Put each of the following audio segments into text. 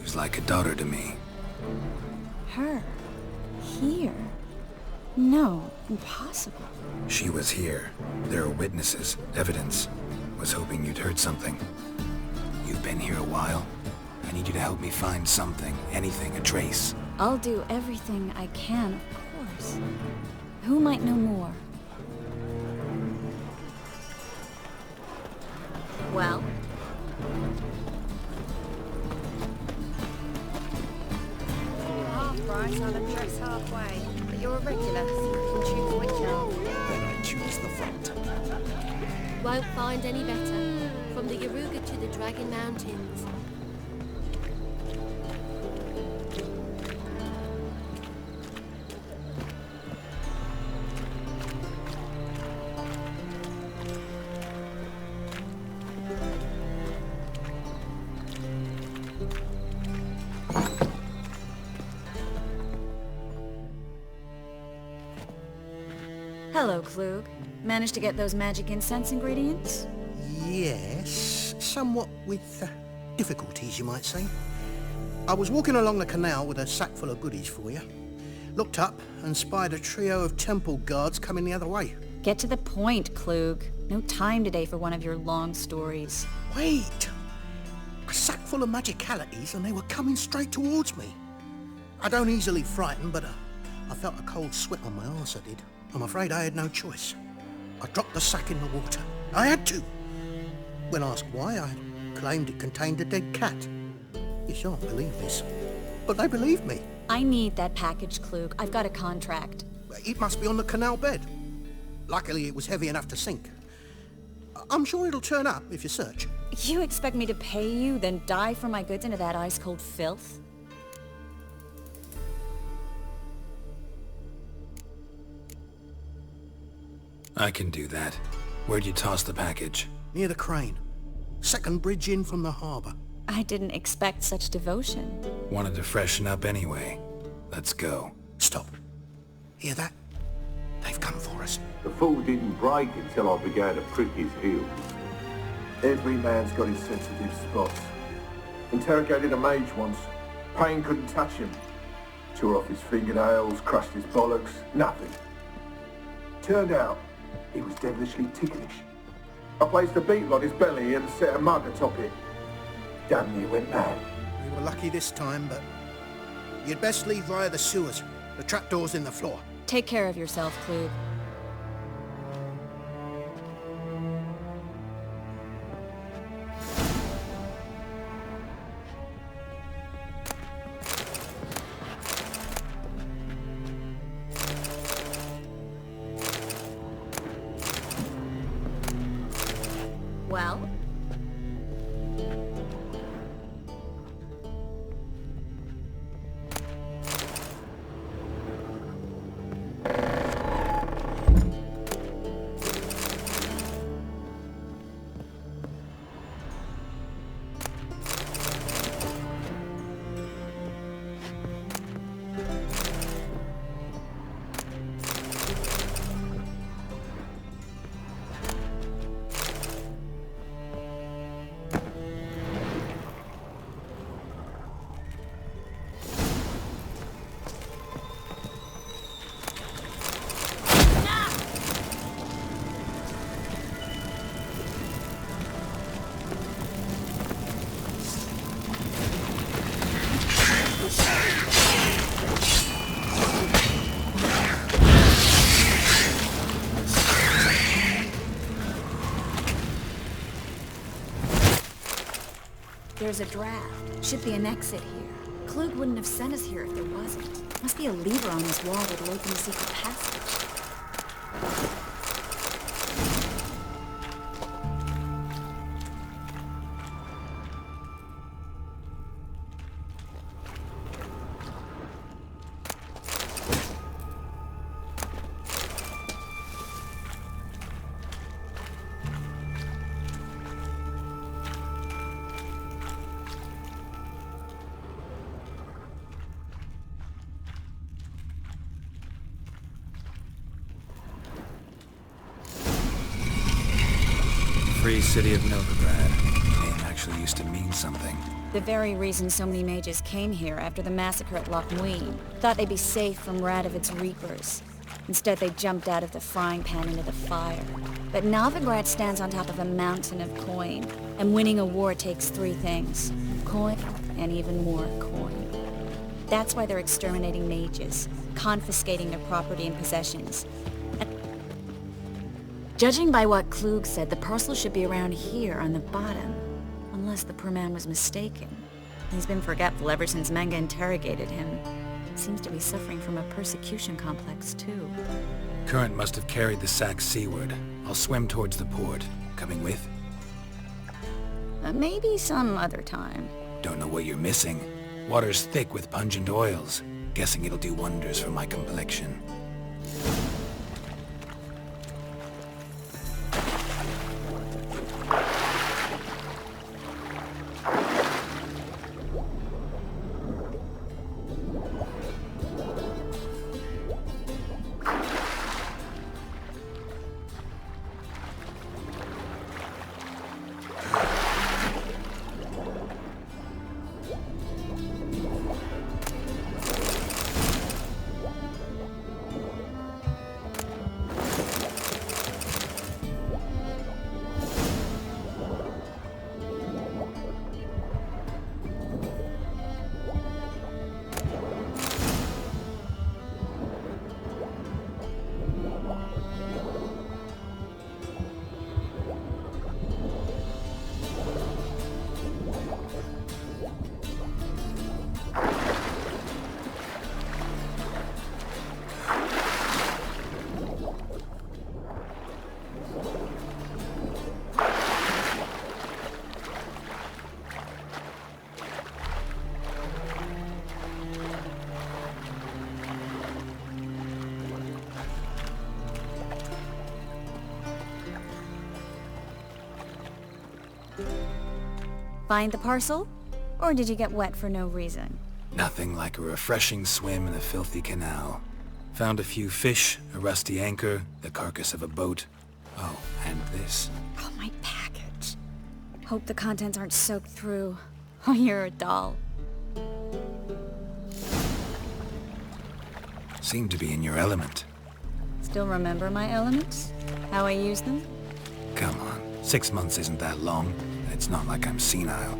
was like a daughter to me. Her? Here? No, impossible. She was here. There are witnesses, evidence. Was hoping you'd heard something. You've been here a while. I need you to help me find something, anything, a trace. I'll do everything I can, of course. Who might know more? Well? Half price, I'll address halfway. But you're a regular, so you can choose which half. Then I choose the front. Won't find any better. From the Yaruga to the Dragon Mountains. Hello, Klug. Managed to get those magic incense ingredients? Yes, somewhat with difficulties, you might say. I was walking along the canal with a sack full of goodies for you. Looked up and spied a trio of temple guards coming the other way. Get to the point, Klug. No time today for one of your long stories. Wait! A sack full of magicalities and they were coming straight towards me. I don't easily frighten, but I felt a cold sweat on my arse, I did. I'm afraid I had no choice. I dropped the sack in the water. I had to. When asked why, I claimed it contained a dead cat. You shan't believe this, but they believed me. I need that package, Klug. I've got a contract. It must be on the canal bed. Luckily, it was heavy enough to sink. I'm sure it'll turn up if you search. You expect me to pay you, then dive for my goods into that ice-cold filth? I can do that. Where'd you toss the package? Near the crane. Second bridge in from the harbour. I didn't expect such devotion. Wanted to freshen up anyway. Let's go. Stop. Hear that? They've come for us. The fool didn't break until I began to prick his heels. Every man's got his sensitive spots. Interrogated a mage once. Pain couldn't touch him. Tore off his fingernails, crushed his bollocks, nothing. Turned out, he was devilishly ticklish. I placed a beetle on his belly and set a mug atop it. Damn near went mad. We were lucky this time, but you'd best leave via the sewers. The trapdoor's in the floor. Take care of yourself, Klug. Well? There's a draft. Should be an exit here. Klug wouldn't have sent us here if there wasn't. Must be a lever on this wall that'll open the secret passage. Free city of Novigard. Name actually used to mean something. The very reason so many mages came here after the massacre at Loch Muin. Thought they'd be safe from Radovid's reapers. Instead, they jumped out of the frying pan into the fire. But Novigrad stands on top of a mountain of coin, and winning a war takes three things. Coin, and even more coin. That's why they're exterminating mages, confiscating their property and possessions. Judging by what Klug said, the parcel should be around here on the bottom. Unless the poor man was mistaken. He's been forgetful ever since Manga interrogated him. Seems to be suffering from a persecution complex, too. Current must have carried the sack seaward. I'll swim towards the port. Coming with? Maybe some other time. Don't know what you're missing. Water's thick with pungent oils. Guessing it'll do wonders for my complexion. Find the parcel? Or did you get wet for no reason? Nothing like a refreshing swim in a filthy canal. Found a few fish, a rusty anchor, the carcass of a boat. Oh, and this. Oh, my package. Hope the contents aren't soaked through. Oh, you're a doll. Seem to be in your element. Still remember my elements? How I use them? Come on, 6 months isn't that long. It's not like I'm senile.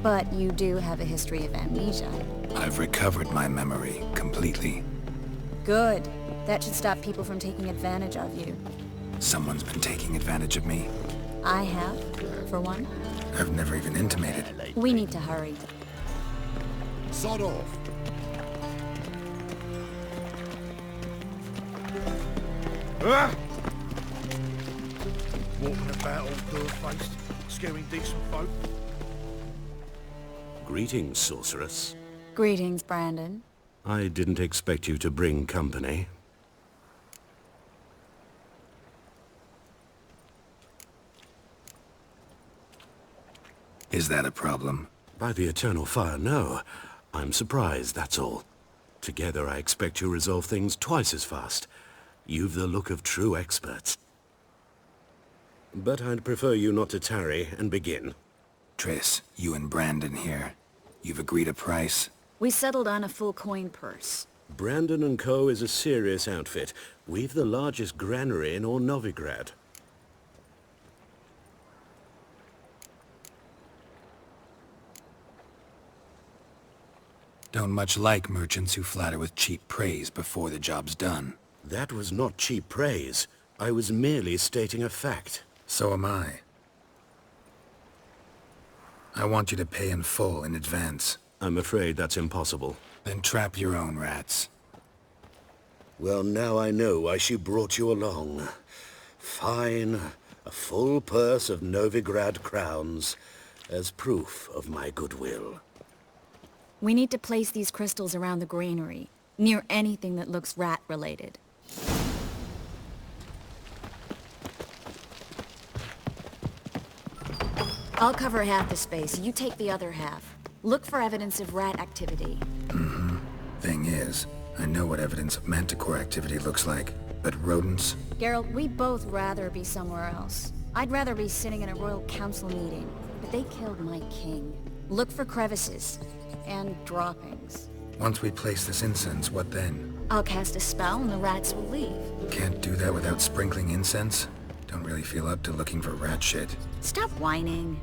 But you do have a history of amnesia. I've recovered my memory completely. Good. That should stop people from taking advantage of you. Someone's been taking advantage of me. I have, for one. I've never even intimated. We need to hurry. Sod off. Walking about all door-faced, scaring decent folk. Greetings, sorceress. Greetings, Brandon. I didn't expect you to bring company. Is that a problem? By the eternal fire, no. I'm surprised, that's all. Together I expect you resolve things twice as fast. You've the look of true experts. But I'd prefer you not to tarry and begin. Triss, you and Brandon here. You've agreed a price? We settled on a full coin purse. Brandon and Co. is a serious outfit. We've the largest granary in all Novigrad. Don't much like merchants who flatter with cheap praise before the job's done. That was not cheap praise. I was merely stating a fact. So am I. I want you to pay in full in advance. I'm afraid that's impossible. Then trap your own rats. Well, now I know why she brought you along. Fine. A full purse of Novigrad crowns as proof of my goodwill. We need to place these crystals around the granary, near anything that looks rat-related. I'll cover half the space, you take the other half. Look for evidence of rat activity. Thing is, I know what evidence of manticore activity looks like, but rodents? Geralt, we'd both rather be somewhere else. I'd rather be sitting in a royal council meeting, but they killed my king. Look for crevices and droppings. Once we place this incense, what then? I'll cast a spell and the rats will leave. Can't do that without sprinkling incense? Don't really feel up to looking for rat shit. Stop whining.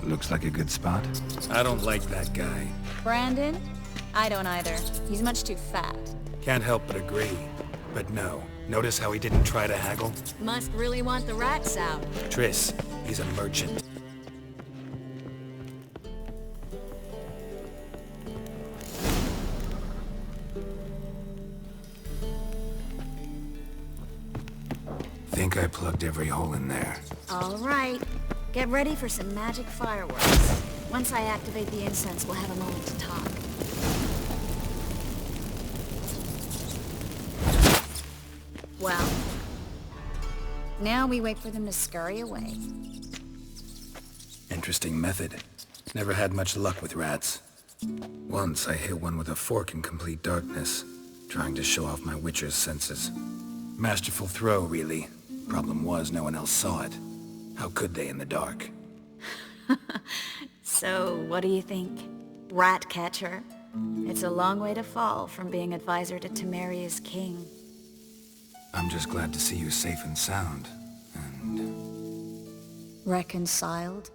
Looks like a good spot. I don't like that guy. Brandon? I don't either. He's much too fat. Can't help but agree. But no. Notice how he didn't try to haggle? Must really want the rats out. Triss, he's a merchant. Think I plugged every hole in there. All right. Get ready for some magic fireworks. Once I activate the incense, we'll have a moment to talk. Well, now we wait for them to scurry away. Interesting method. Never had much luck with rats. Once I hit one with a fork in complete darkness, trying to show off my witcher's senses. Masterful throw, really. Problem was, no one else saw it. How could they in the dark? So, what do you think? Rat catcher? It's a long way to fall from being advisor to Temeria's king. I'm just glad to see you safe and sound. And... Reconciled?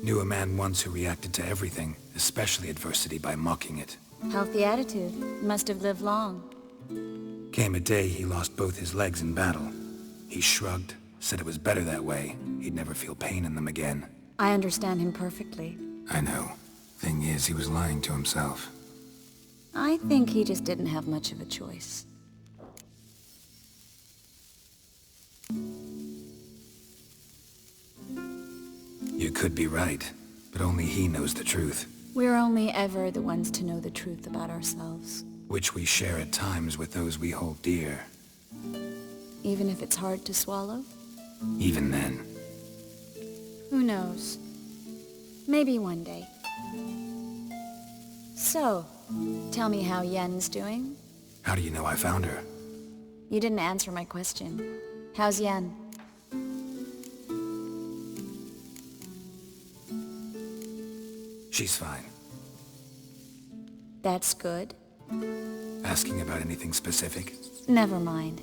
Knew a man once who reacted to everything, especially adversity, by mocking it. Healthy attitude. Must have lived long. Came a day he lost both his legs in battle. He shrugged, said it was better that way. He'd never feel pain in them again. I understand him perfectly. I know. Thing is, he was lying to himself. I think he just didn't have much of a choice. You could be right, but only he knows the truth. We're only ever the ones to know the truth about ourselves. Which we share at times with those we hold dear. Even if it's hard to swallow? Even then. Who knows? Maybe one day. So, tell me how Yen's doing? How do you know I found her? You didn't answer my question. How's Yen? She's fine. That's good. Asking about anything specific? Never mind.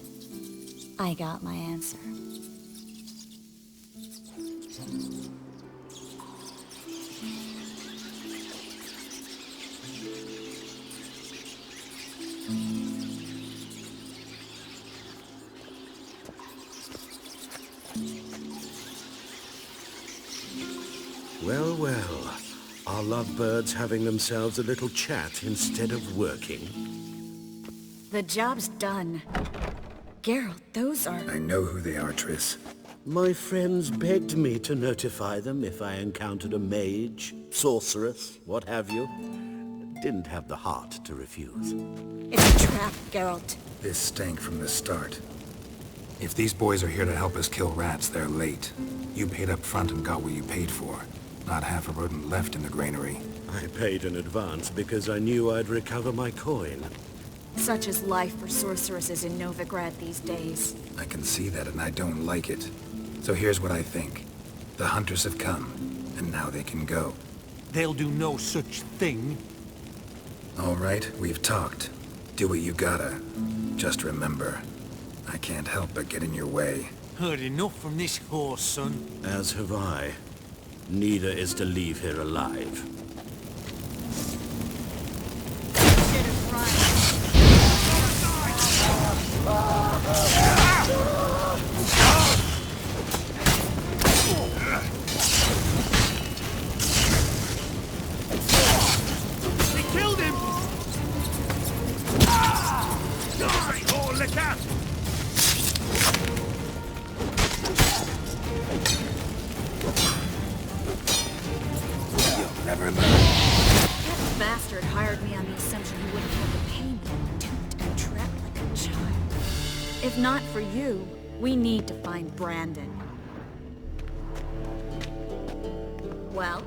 I got my answer. Well, well. Are lovebirds having themselves a little chat instead of working? The job's done. Geralt, those are... I know who they are, Triss. My friends begged me to notify them if I encountered a mage, sorceress, what have you. Didn't have the heart to refuse. It's a trap, Geralt. This stank from the start. If these boys are here to help us kill rats, they're late. You paid up front and got what you paid for. Not half a rodent left in the granary. I paid in advance because I knew I'd recover my coin. Such is life for sorceresses in Novigrad these days. I can see that and I don't like it. So here's what I think. The hunters have come, and now they can go. They'll do no such thing. All right, we've talked. Do what you gotta. Just remember, I can't help but get in your way. Heard enough from this horse, son. As have I. Neither is to leave here alive. They killed him! Die, or look out! You'll never learn. That bastard hired me on the assumption he wouldn't have to pay me, duped and trapped like a child. If not for you, we need to find Brandon. Well?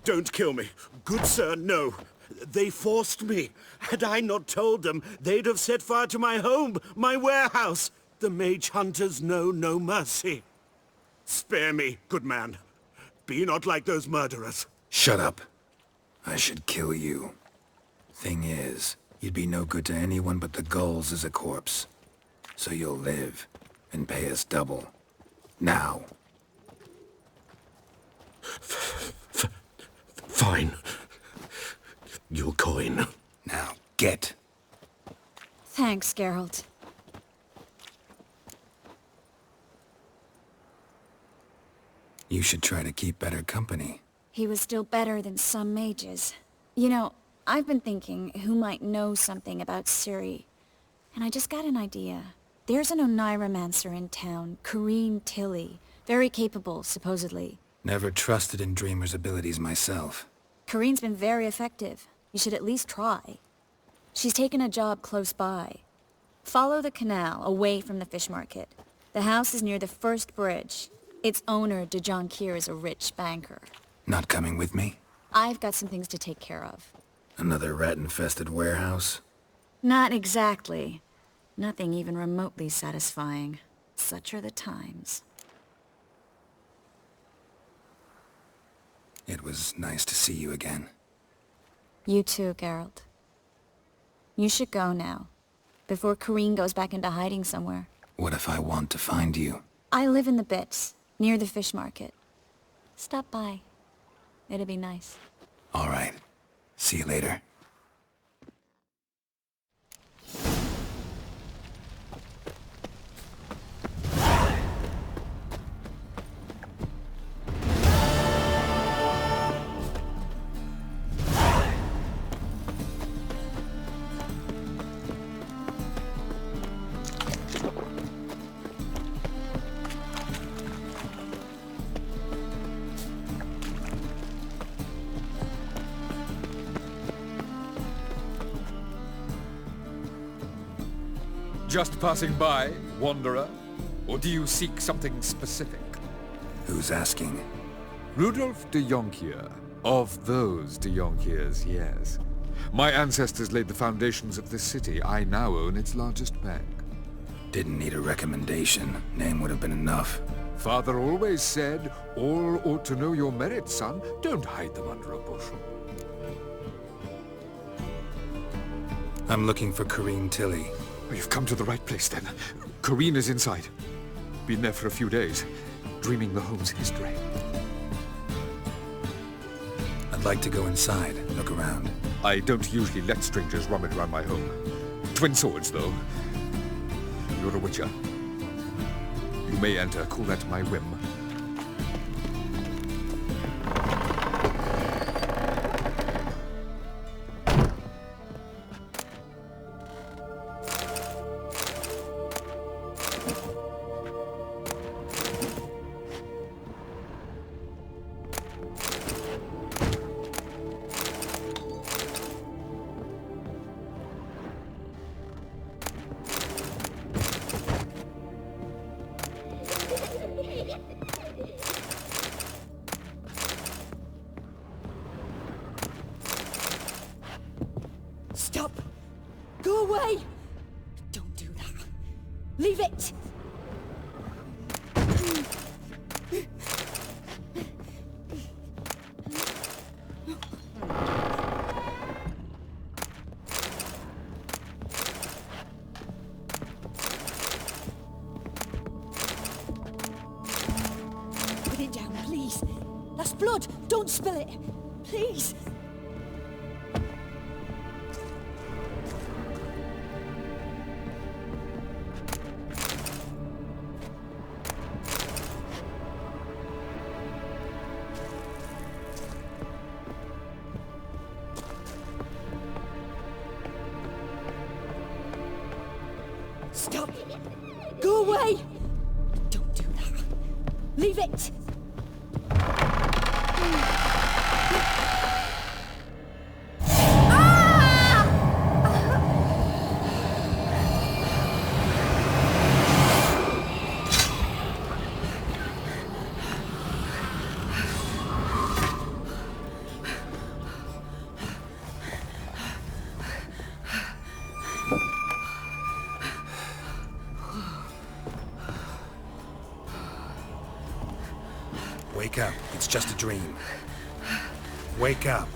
Don't kill me. Good sir, no. They forced me. Had I not told them, they'd have set fire to my home, my warehouse. The mage hunters know no mercy. Spare me, good man. Be not like those murderers. Shut up. I should kill you. Thing is, you'd be no good to anyone but the gulls as a corpse. So you'll live, and pay us double. Now. Fine. Your coin. Now, get. Thanks, Geralt. You should try to keep better company. He was still better than some mages. You know, I've been thinking who might know something about Ciri. And I just got an idea. There's an Oneiromancer in town, Corrine Tilly. Very capable, supposedly. Never trusted in Dreamer's abilities myself. Corrine's been very effective. You should at least try. She's taken a job close by. Follow the canal, away from the fish market. The house is near the first bridge. Its owner, de Jonquier, is a rich banker. Not coming with me? I've got some things to take care of. Another rat-infested warehouse? Not exactly. Nothing even remotely satisfying. Such are the times. It was nice to see you again. You too, Geralt. You should go now, before Corrine goes back into hiding somewhere. What if I want to find you? I live in the Bits, near the fish market. Stop by. It'd be nice. All right. See you later. Just passing by, wanderer? Or do you seek something specific? Who's asking? Rudolf de Jonquier. Of those de Jonquiers, yes. My ancestors laid the foundations of this city. I now own its largest bank. Didn't need a recommendation. Name would have been enough. Father always said, all ought to know your merits, son. Don't hide them under a bushel. I'm looking for Corrine Tilly. Oh, you've come to the right place, then. Corrine is inside. Been there for a few days, dreaming the home's history. I'd like to go inside, look around. I don't usually let strangers rummage around my home. Twin swords, though. You're a witcher. You may enter, call that my whim. Stop! Go away! Don't do that. Leave it! Put it down, please. That's blood. Don't spill it. Please. Stop! Go away! Don't do that. Leave it! Wake up. It's just a dream. Wake up.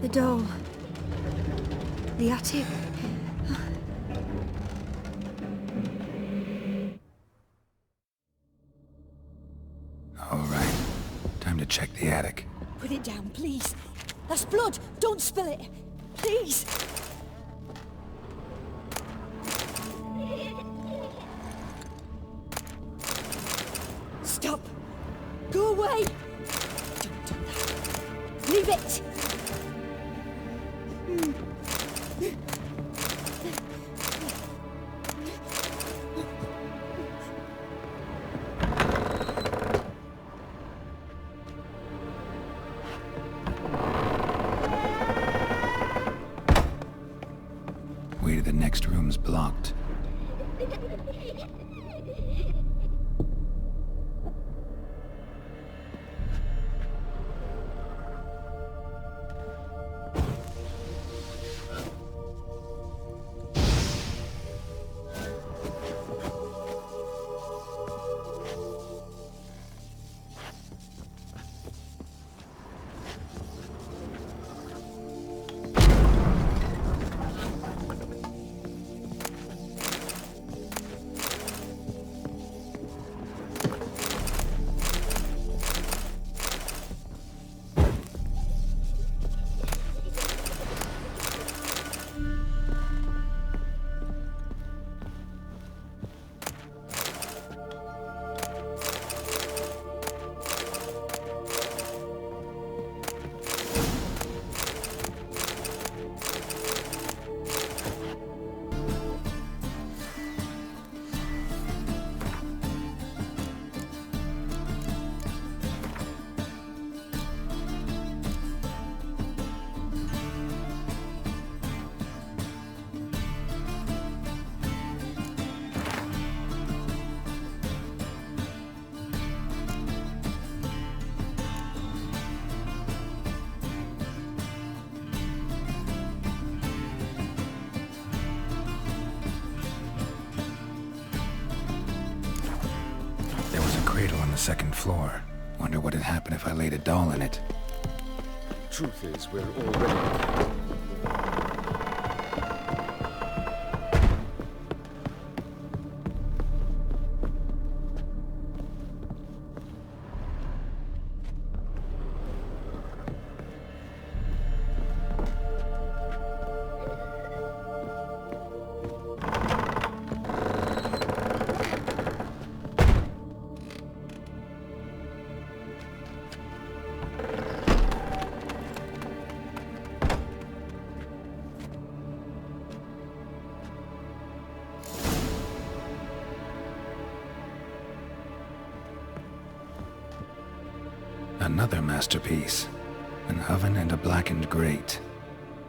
The doll. The attic. All right. Time to check the attic. Put it down, please. That's blood. Don't spill it. Please. Stop. Go away. Don't do that. Leave it. Way to the next room's blocked. Cradle on the second floor. Wonder what would happen if I laid a doll in it. Truth is, we're already... Another masterpiece. An oven and a blackened grate.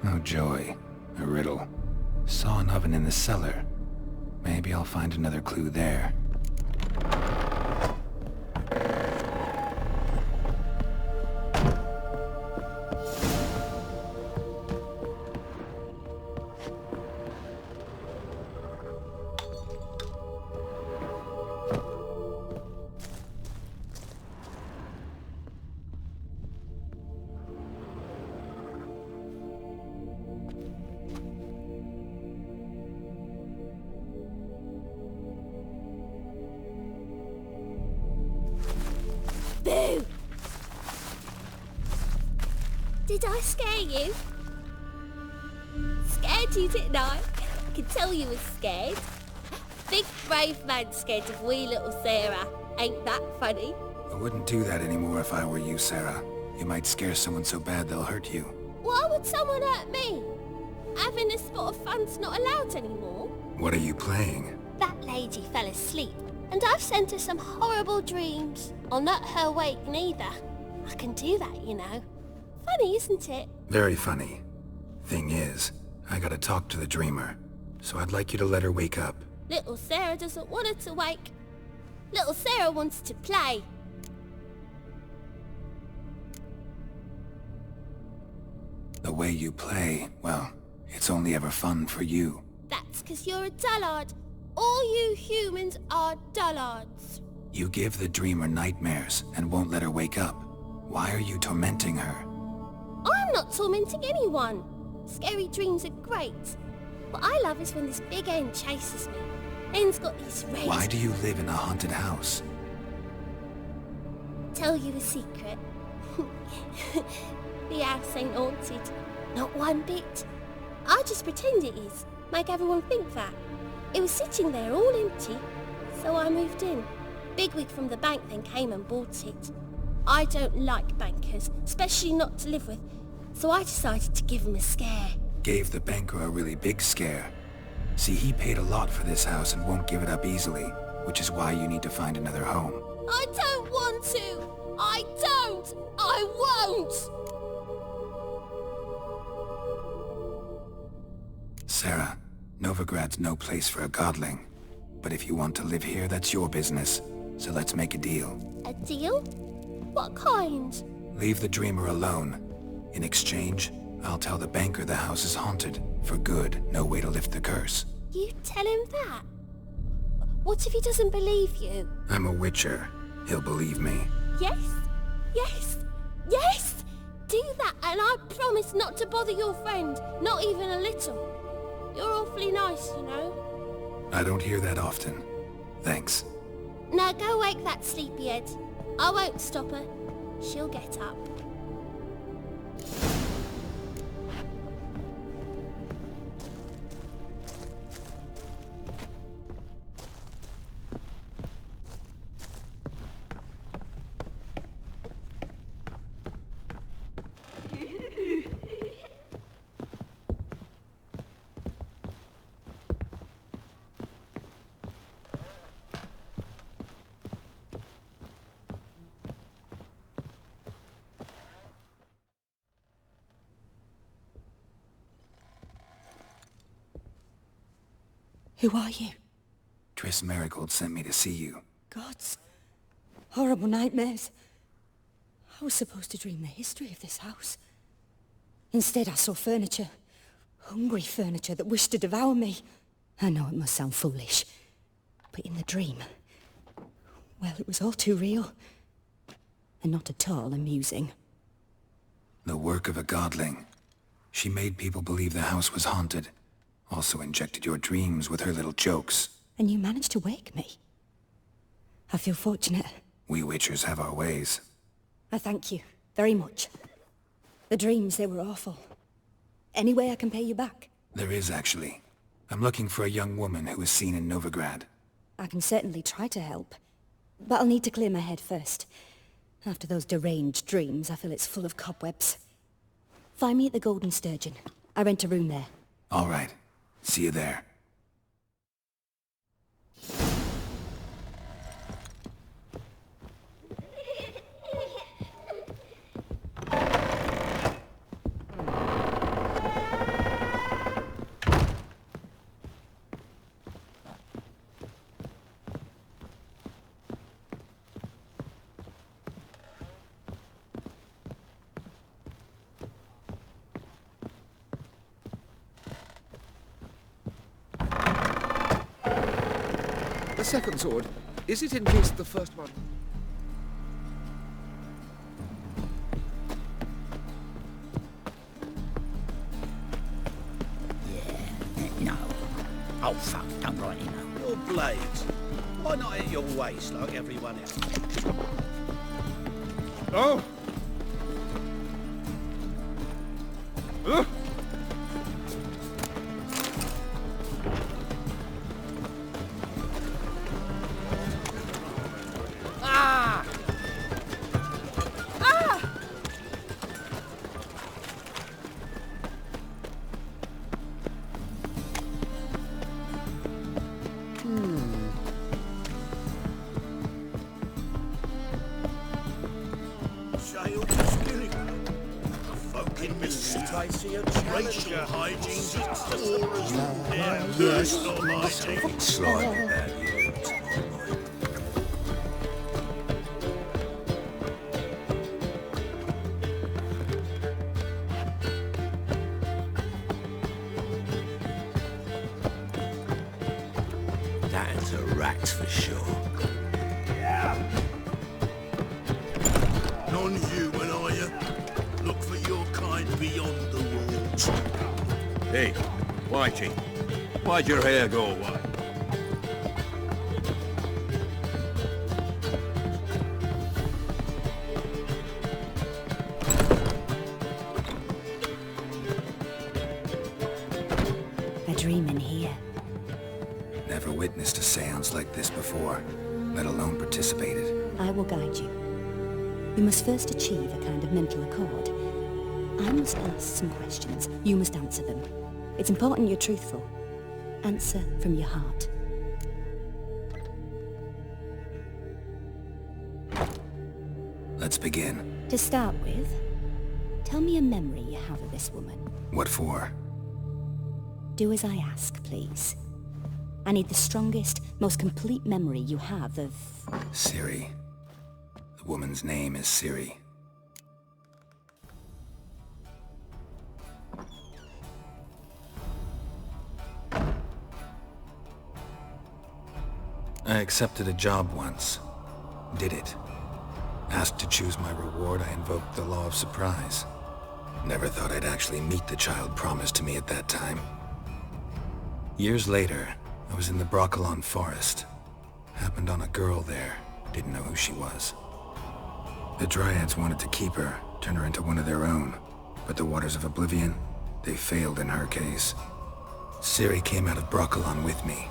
Oh joy. A riddle. Saw an oven in the cellar. Maybe I'll find another clue there. Boo! Did I scare you? Scared you, didn't I? I can tell you was scared. Big brave man scared of wee little Sarah. Ain't that funny? I wouldn't do that anymore if I were you, Sarah. You might scare someone so bad they'll hurt you. Why would someone hurt me? Having a spot of fun's not allowed anymore. What are you playing? That lady fell asleep, and I've sent her some horrible dreams. I'll not her wake neither. I can do that, you know. Funny, isn't it? Very funny. Thing is, I gotta talk to the dreamer, so I'd like you to let her wake up. Little Sarah doesn't want her to wake. Little Sarah wants to play. The way you play, well, it's only ever fun for you. That's 'cause you're a dullard. All you humans are dullards. You give the dreamer nightmares and won't let her wake up. Why are you tormenting her? I'm not tormenting anyone. Scary dreams are great. What I love is when this big end chases me. End's got these red... Why do you live in a haunted house? Tell you a secret. The house ain't haunted. Not one bit. I just pretend it is. Make everyone think that. It was sitting there all empty, so I moved in. Bigwig from the bank then came and bought it. I don't like bankers, especially not to live with, so I decided to give him a scare. Gave the banker a really big scare. See, he paid a lot for this house and won't give it up easily, which is why you need to find another home. I don't want to! I don't! I won't! Sarah, Novigrad's no place for a godling. But if you want to live here, that's your business. So let's make a deal. A deal? What kind? Leave the dreamer alone. In exchange, I'll tell the banker the house is haunted. For good, no way to lift the curse. You tell him that? What if he doesn't believe you? I'm a witcher. He'll believe me. Yes? Yes? Yes! Do that and I promise not to bother your friend. Not even a little. You're awfully nice, you know. I don't hear that often. Thanks. Now go wake that sleepyhead. I won't stop her. She'll get up. Who are you? Triss Marigold sent me to see you. Gods. Horrible nightmares. I was supposed to dream the history of this house. Instead, I saw furniture. Hungry furniture that wished to devour me. I know it must sound foolish, but in the dream, well, it was all too real. And not at all amusing. The work of a godling. She made people believe the house was haunted. Also injected your dreams with her little jokes. And you managed to wake me. I feel fortunate. We witchers have our ways. I thank you very much. The dreams, they were awful. Any way I can pay you back? There is, actually. I'm looking for a young woman who was seen in Novigrad. I can certainly try to help. But I'll need to clear my head first. After those deranged dreams, I feel it's full of cobwebs. Find me at the Golden Sturgeon. I rent a room there. All right. See you there. The second sword, is it in case the first one... No. Oh, fuck, don't rightly know. Your blades. Why not at your waist like everyone else? Oh! Racial hygiene's as poor as their personal hygiene. Slightly bad. patterns of rats for sure. Non-human, are you? Look for your kind beyond the walls. Hey, Whitey, why'd your hair go white? A dream in here. Never witnessed a seance like this before, let alone participated. I will guide you. We must first achieve a kind of mental accord. I must ask some questions. You must answer them. It's important you're truthful. Answer from your heart. Let's begin. To start with, tell me a memory you have of this woman. What for? Do as I ask, please. I need the strongest, most complete memory you have of... Siri. The woman's name is Siri. I accepted a job once. Did it. Asked to choose my reward, I invoked the law of surprise. Never thought I'd actually meet the child promised to me at that time. Years later, I was in the Broccolon forest. Happened on a girl there. Didn't know who she was. The Dryads wanted to keep her, turn her into one of their own. But the Waters of Oblivion, they failed in her case. Siri came out of Broccolon with me.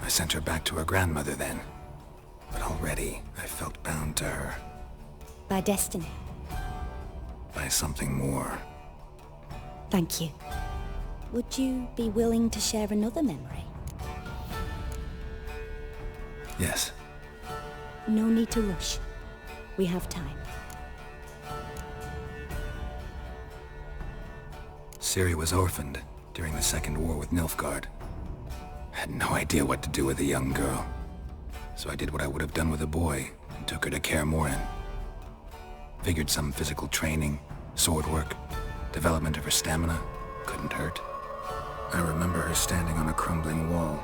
I sent her back to her grandmother then. But already, I felt bound to her. By destiny. By something more. Thank you. Would you be willing to share another memory? Yes. No need to rush. We have time. Siri was orphaned during the Second War with Nilfgaard. Had no idea what to do with a young girl. So I did what I would have done with a boy and took her to Kaer Morhen. Figured some physical training, sword work, development of her stamina couldn't hurt. I remember her standing on a crumbling wall.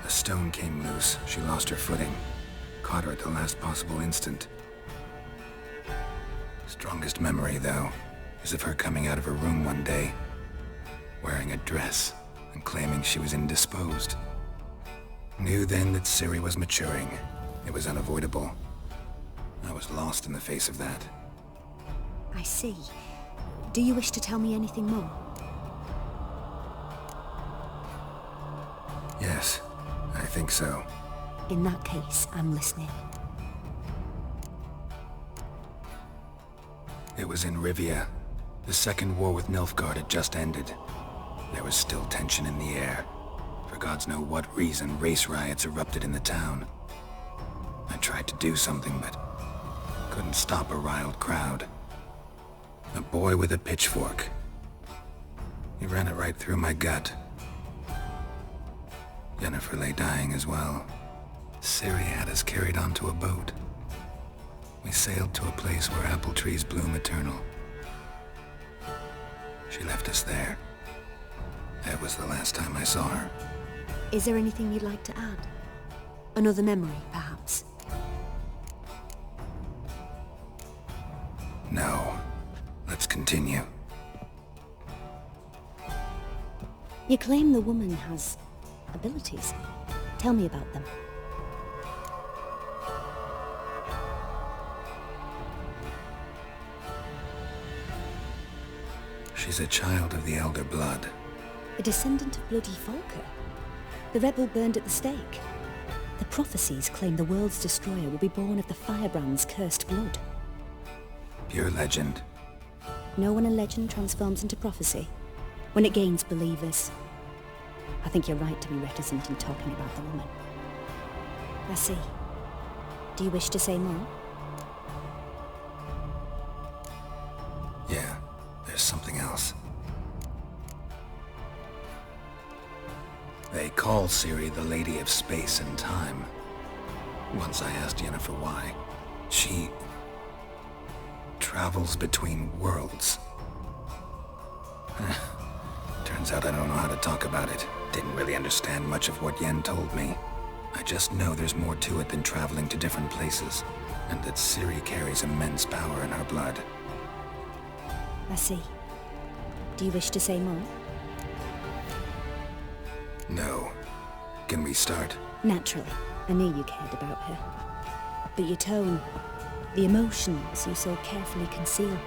A stone came loose, she lost her footing. Caught her at the last possible instant. Strongest memory, though, is of her coming out of her room one day, wearing a dress and claiming she was indisposed. Knew then that Siri was maturing. It was unavoidable. I was lost in the face of that. I see. Do you wish to tell me anything more? Yes, I think so. In that case, I'm listening. It was in Rivia. The Second War with Nilfgaard had just ended. There was still tension in the air. For gods know what reason, race riots erupted in the town. I tried to do something, but couldn't stop a riled crowd. A boy with a pitchfork. He ran it right through my gut. Yennefer lay dying as well. Siri had us carried onto a boat. We sailed to a place where apple trees bloom eternal. She left us there. That was the last time I saw her. Is there anything you'd like to add? Another memory, perhaps? No. Let's continue. You claim the woman has abilities. Tell me about them. She's a child of the Elder Blood. A descendant of bloody Volker. The rebel burned at the stake. The prophecies claim the world's destroyer will be born of the Firebrand's cursed blood. Pure legend. Know when a legend transforms into prophecy? When it gains believers. I think you're right to be reticent in talking about the woman. I see. Do you wish to say more? Yeah, there's something else. They call Siri the Lady of Space and Time. Once I asked Yennefer why. She travels between worlds. Turns out I don't know how to talk about it. Didn't really understand much of what Yen told me. just know there's more to it than traveling to different places, and that Ciri carries immense power in her blood. I see. Do you wish to say more? No. Can we start? Naturally. I knew you cared about her. But your tone, the emotions you so carefully conceal.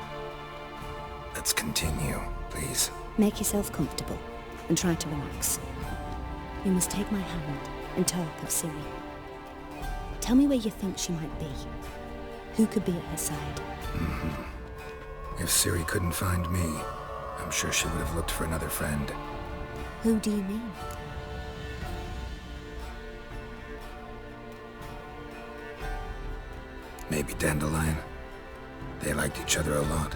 Let's continue, please. Make yourself comfortable and try to relax. You must take my hand and talk of Ciri. Tell me where you think she might be. Who could be at her side? If Ciri couldn't find me, I'm sure she would have looked for another friend. Who do you mean? Maybe Dandelion. They liked each other a lot.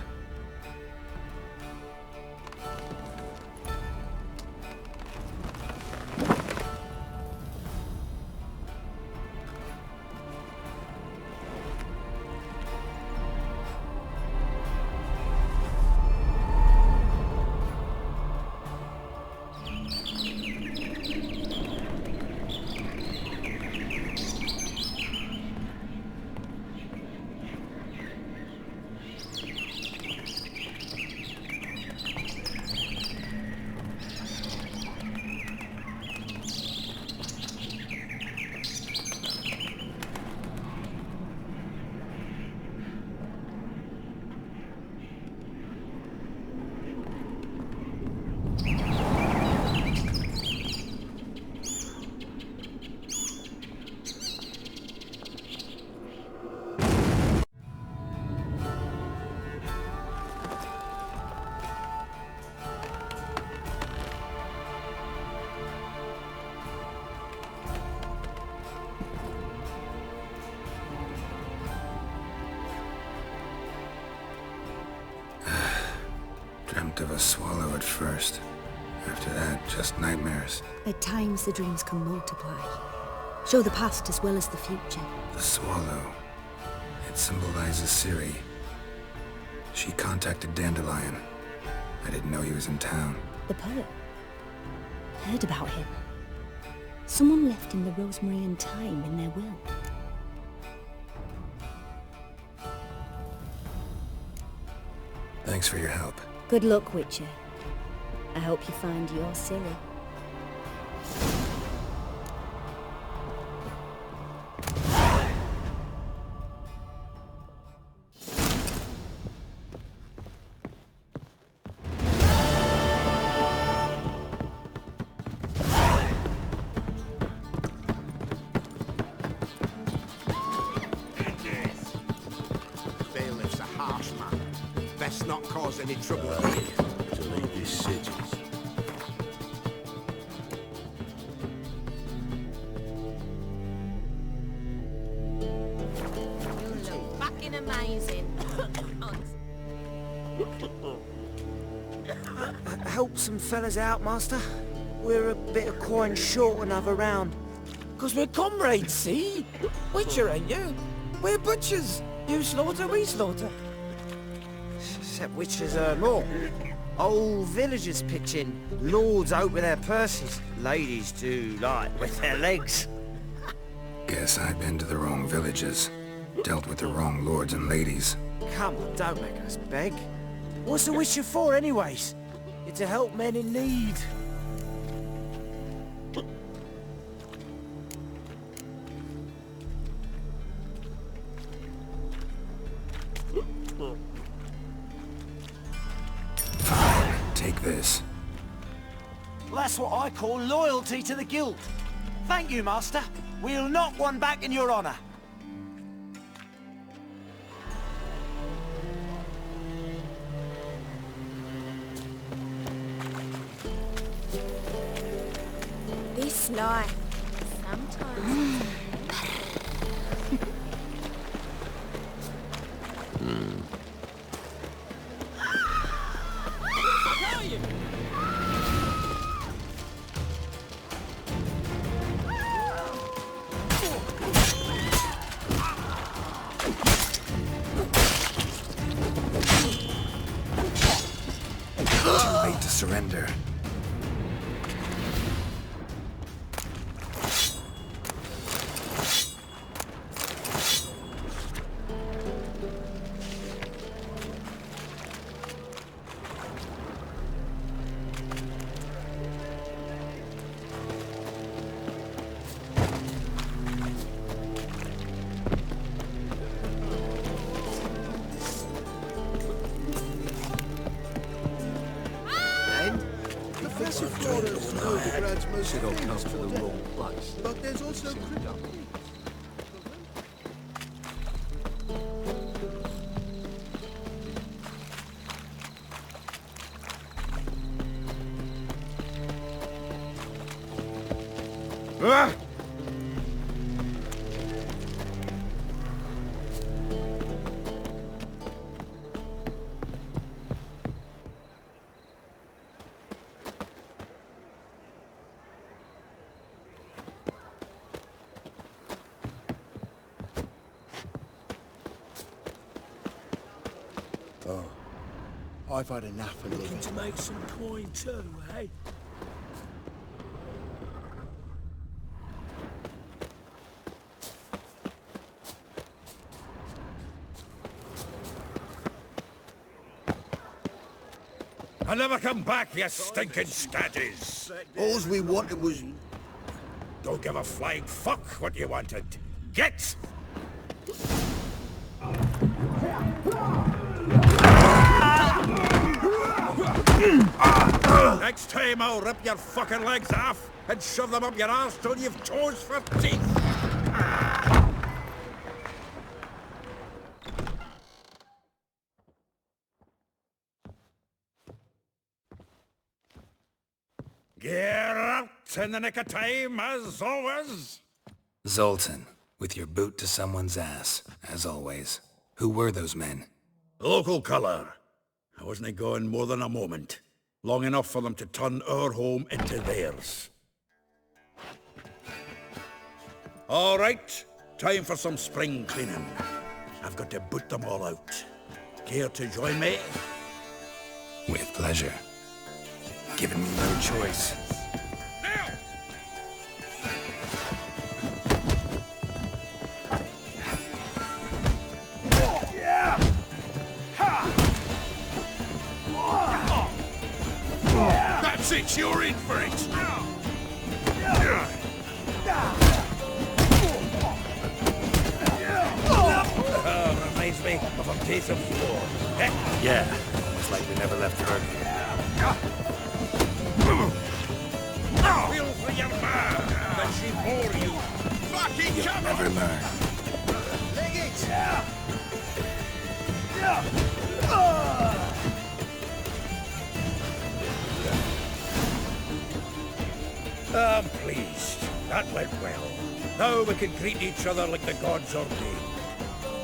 Dreamt of a swallow at first. After that, just nightmares. At times the dreams can multiply. Show the past as well as the future. The swallow. It symbolizes Ciri. She contacted Dandelion. I didn't know he was in town. The poet. Heard about him. Someone left him the rosemary and thyme in their will. Thanks for your help. Good luck, Witcher. I hope you find your Ciri. Bailiff's a harsh man. Best not cause any trouble to leave this city. You look fucking amazing. Help some fellas out, Master. We're a bit of coin short another round. 'Cause we're comrades, see? Witcher, ain't you? We're butchers. You slaughter, we slaughter. Except Witchers earn more. Old villagers pitch in. Lords open their purses. Ladies do like with their legs. Guess I've been to the wrong villages. Dealt with the wrong lords and ladies. Come on, don't make us beg. What's a Witcher for, anyways? It's to help men in need. Fine, take this. That's what I call loyalty to the guild. Thank you, Master. We'll knock one back in your honor. This life, sometimes. Too late to surrender. They'll come to the wrong place. But there's also... Ah! Oh, I've had enough of living. To make some coin too, eh? I'll never come back, you stinking staggies! All we wanted was... Don't give a flying fuck what you wanted. Get! Next time I'll rip your fucking legs off and shove them up your arse till you've toes for teeth! Get out in the nick of time, as always! Zoltan, with your boot to someone's ass, as always. Who were those men? Local colour. I wasn't gone more than a moment. Long enough for them to turn our home into theirs. All right, time for some spring cleaning. I've got to boot them all out. Care to join me? With pleasure. Given me no choice. That's it, you're in for it! Reminds me of a piece of floor. Yeah, almost like we never left her. Feel for your man that she bore you. Fucking You'll come never on! learn. Leg it! I'm pleased. That went well. Now we can greet each other like the gods ordained.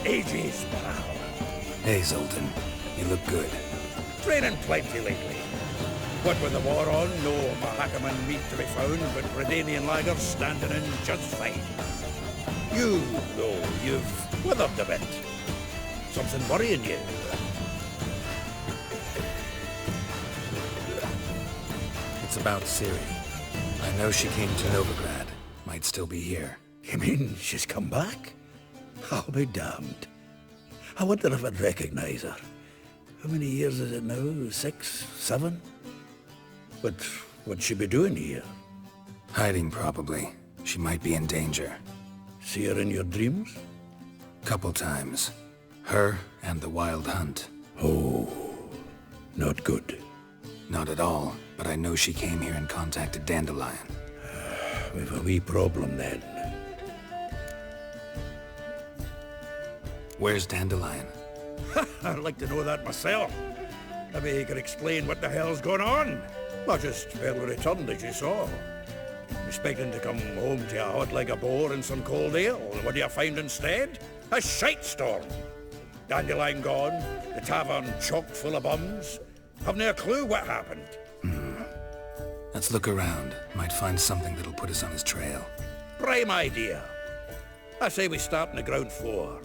Ages, pal. Hey, Zoltan. You look good. Training plenty lately. What with the war on, no Mahakaman meat to be found, but Redanian lagers standing in just fine. You, though, you've withered a bit. Something worrying you? It's about Ciri. I know she came to Novigrad. Might still be here. You mean she's come back? I'll be damned. I wonder if I'd recognize her. How many years is it now? 6, 7? But what'd she be doing here? Hiding, probably. She might be in danger. See her in your dreams? Couple times. Her and the Wild Hunt. Oh, not good. Not at all, but I know she came here and contacted Dandelion. We've a wee problem then. Where's Dandelion? I'd like to know that myself. Maybe he could explain what the hell's going on. Not just barely returned, as you saw. Expecting to come home to a hot like a boar and some cold ale. What do you find instead? A shite storm. Dandelion gone, the tavern chock full of bums. Haven't a clue what happened. Let's look around. Might find something that'll put us on his trail. Prime idea. I say we start on the ground floor.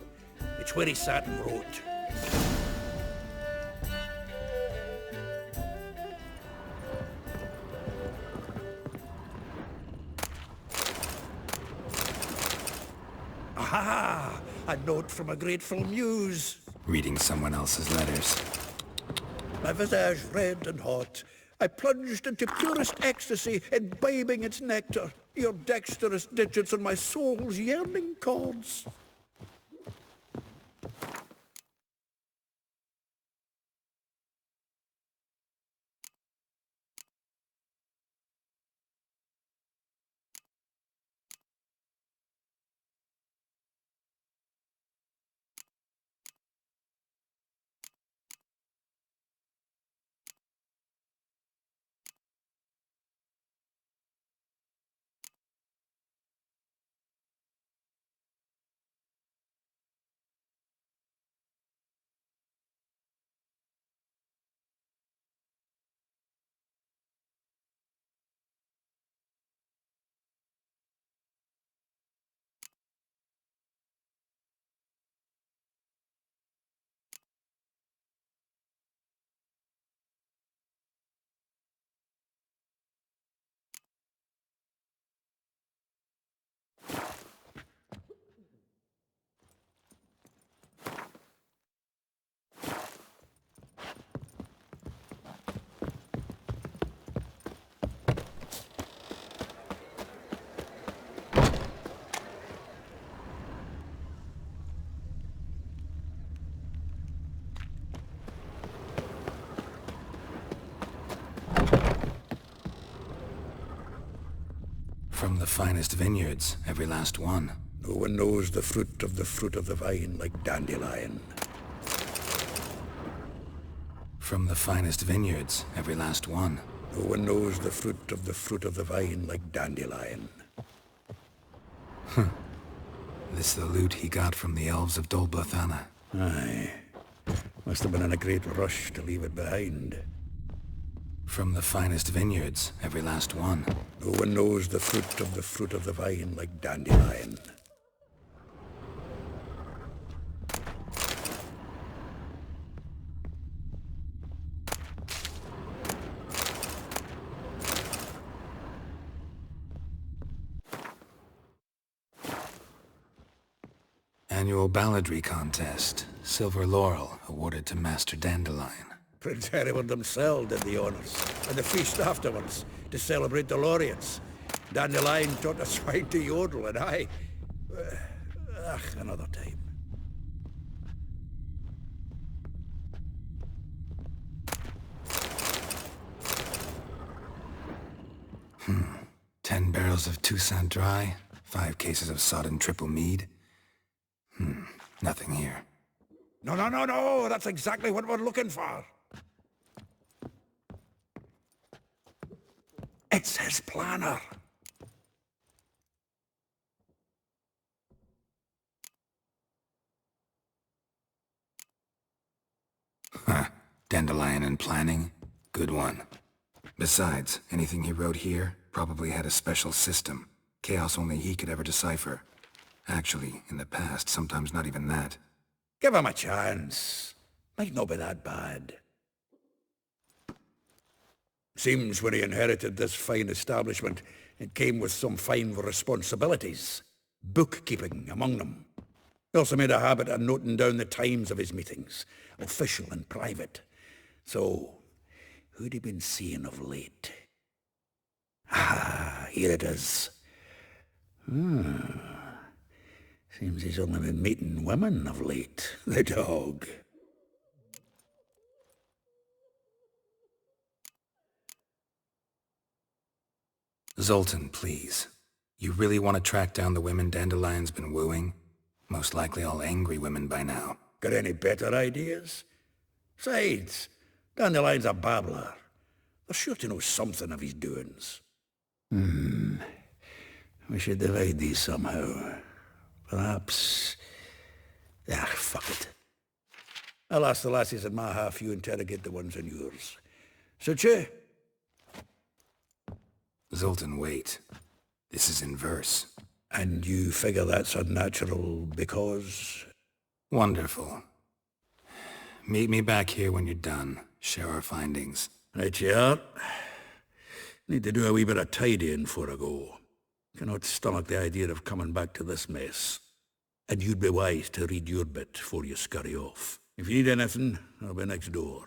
It's where he sat and wrote. Aha! A note from a grateful muse. Reading someone else's letters. My visage red and hot, I plunged into purest ecstasy, imbibing its nectar, your dexterous digits on my soul's yearning chords. finest vineyards, every last one. No one knows the fruit of the vine like dandelion. From the finest vineyards, every last one. No one knows the fruit of the vine like dandelion. This the loot he got from the elves of Dol Blathanna. Aye. Must have been in a great rush to leave it behind. From the finest vineyards, every last one. No one knows the fruit of the vine like dandelion. Annual balladry contest. Silver laurel awarded to Master Dandelion. Prince Hereward himself did the honours, and the feast afterwards, to celebrate the laureates. Dandelion taught the swine to yodel, and I... another time. Hmm. 10 barrels of Toussaint Dry, 5 cases of sodden triple mead. Nothing here. No, that's exactly what we're looking for. It's his planner. Huh. Dandelion and planning? Good one. Besides, anything he wrote here probably had a special system. Chaos only he could ever decipher. Actually, in the past, sometimes not even that. Give him a chance. Might not be that bad. Seems when he inherited this fine establishment, it came with some fine responsibilities. Bookkeeping among them. He also made a habit of noting down the times of his meetings, official and private. So, who'd he been seeing of late? Ah, here it is. Seems he's only been meeting women of late, the dog. Zoltan, please. You really want to track down the women Dandelion's been wooing? Most likely all angry women by now. Got any better ideas? Besides, Dandelion's a babbler. They're sure to know something of his doings. We should divide these somehow. Perhaps... fuck it. I'll ask the lassies in my half, you interrogate the ones in yours. Suit you? Zoltan, wait. This is in verse. And you figure that's unnatural because... Wonderful. Meet me back here when you're done. Share our findings. Right you are. Need to do a wee bit of tidying before I go. Cannot stomach the idea of coming back to this mess. And you'd be wise to read your bit before you scurry off. If you need anything, I'll be next door.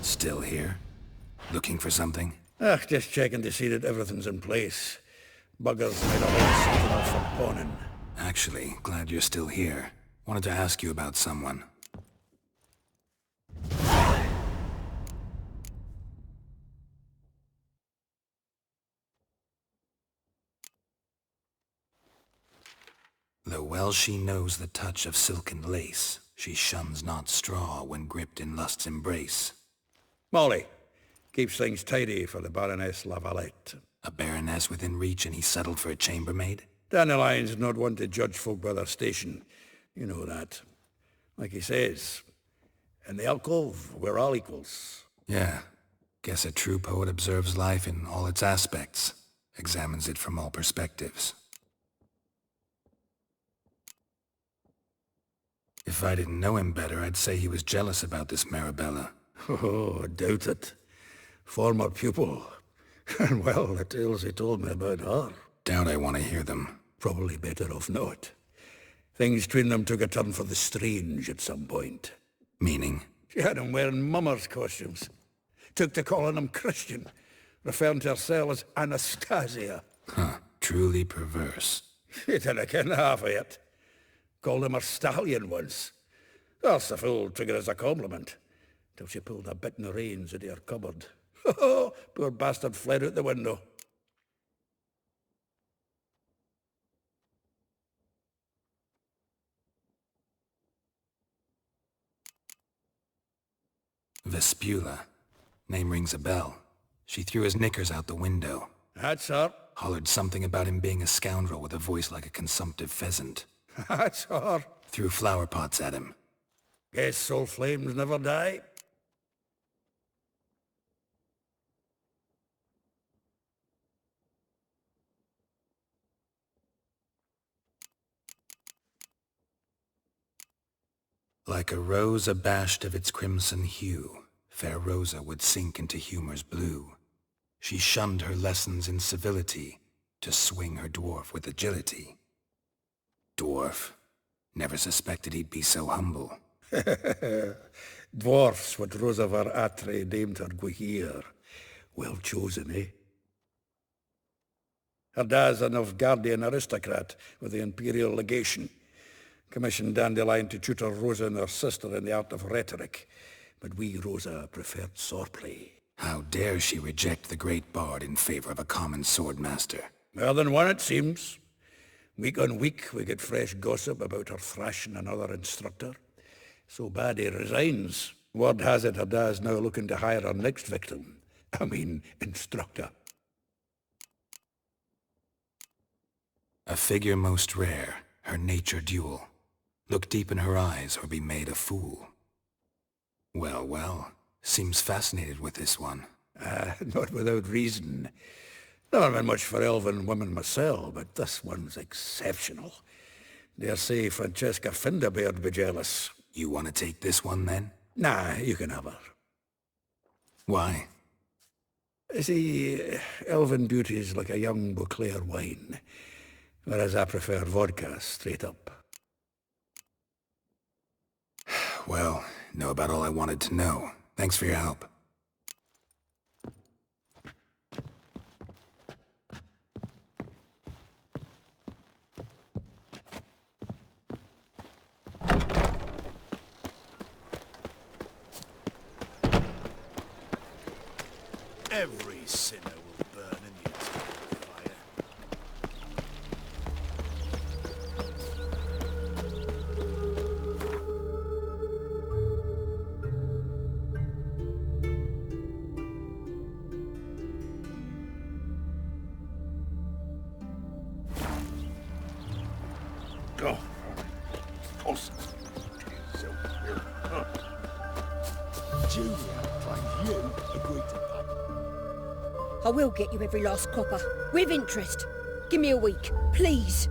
Still here? Looking for something? Just checking to see that everything's in place. Buggers might have had something off from pawning. Actually, glad you're still here. Wanted to ask you about someone. Though well she knows the touch of silken lace, She shuns not straw when gripped in lust's embrace. Molly keeps things tidy for the Baroness Lavalette. A baroness within reach and he settled for a chambermaid? Dandelion's not one to judge folk by their station. You know that. Like he says, in the alcove, we're all equals. Yeah. Guess a true poet observes life in all its aspects, examines it from all perspectives. If I didn't know him better, I'd say he was jealous about this Marabella. Oh, I doubt it. Former pupil. And well, the tales he told me about her. Doubt I want to hear them. Probably better off not. Things between them took a turn for the strange at some point. Meaning? She had him wearing mummers' costumes. Took to calling him Christian, referring to herself as Anastasia. Huh, truly perverse. She didn't ken half of it. Called him her stallion once. That's the fool took it as a compliment, till she pulled a bit in the reins into her cupboard. Poor bastard fled out the window. Vespula. Name rings a bell. She threw his knickers out the window. That's her. Hollered something about him being a scoundrel with a voice like a consumptive pheasant. That's her. Threw flower pots at him. Guess soul flames never die. Like a rose abashed of its crimson hue, fair Rosa would sink into humor's blue. She shunned her lessons in civility, to swing her dwarf with agility. Dwarf? Never suspected he'd be so humble. Dwarfs what Rosa var Atre named her Guihir. Well chosen, eh? Her dad's a Novigard-Novigard aristocrat with the Imperial Legation. Commissioned Dandelion to tutor Rosa and her sister in the art of rhetoric, but we, Rosa, preferred swordplay. How dare she reject the great bard in favor of a common swordmaster? More than one, it seems. Week on week, we get fresh gossip about her thrashing another instructor. So bad he resigns. Word has it her dad's now looking to hire her next victim. Instructor. A figure most rare, her nature dual. Look deep in her eyes or be made a fool. Well, well, seems fascinated with this one. Not without reason. Never been much for elven women myself, but this one's exceptional. Dare say Francesca Finderbeard'd be jealous. You want to take this one, then? Nah, you can have her. Why? See, elven beauty's like a young Beauclair wine, whereas I prefer vodka straight up. Well, know about all I wanted to know. Thanks for your help. Every sinner will burn in the eternal fire. Go. Julia claims you agreed to pay. I will get you every last copper, with interest. Give me a week, please.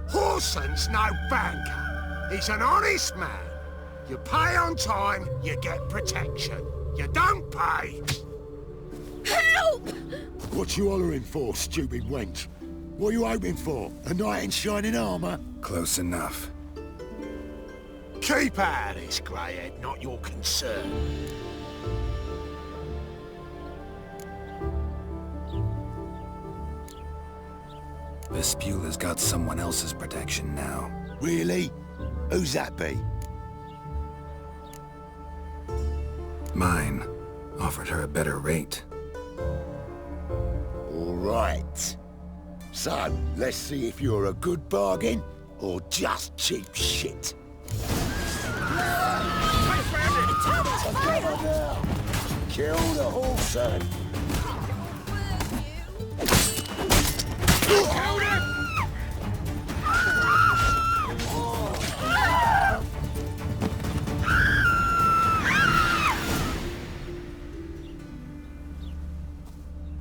Horson's no banker. He's an honest man. You pay on time, you get protection. You don't pay. Help! What you hollering for, stupid wench? What are you hoping for? A knight in shining armour? Close enough. Keep out of this, greyhead, not your concern. Vespula's got someone else's protection now. Really? Who's that be? Mine. Offered her a better rate. All right. So, let's see if you're a good bargain or just cheap shit. Kill the whole son.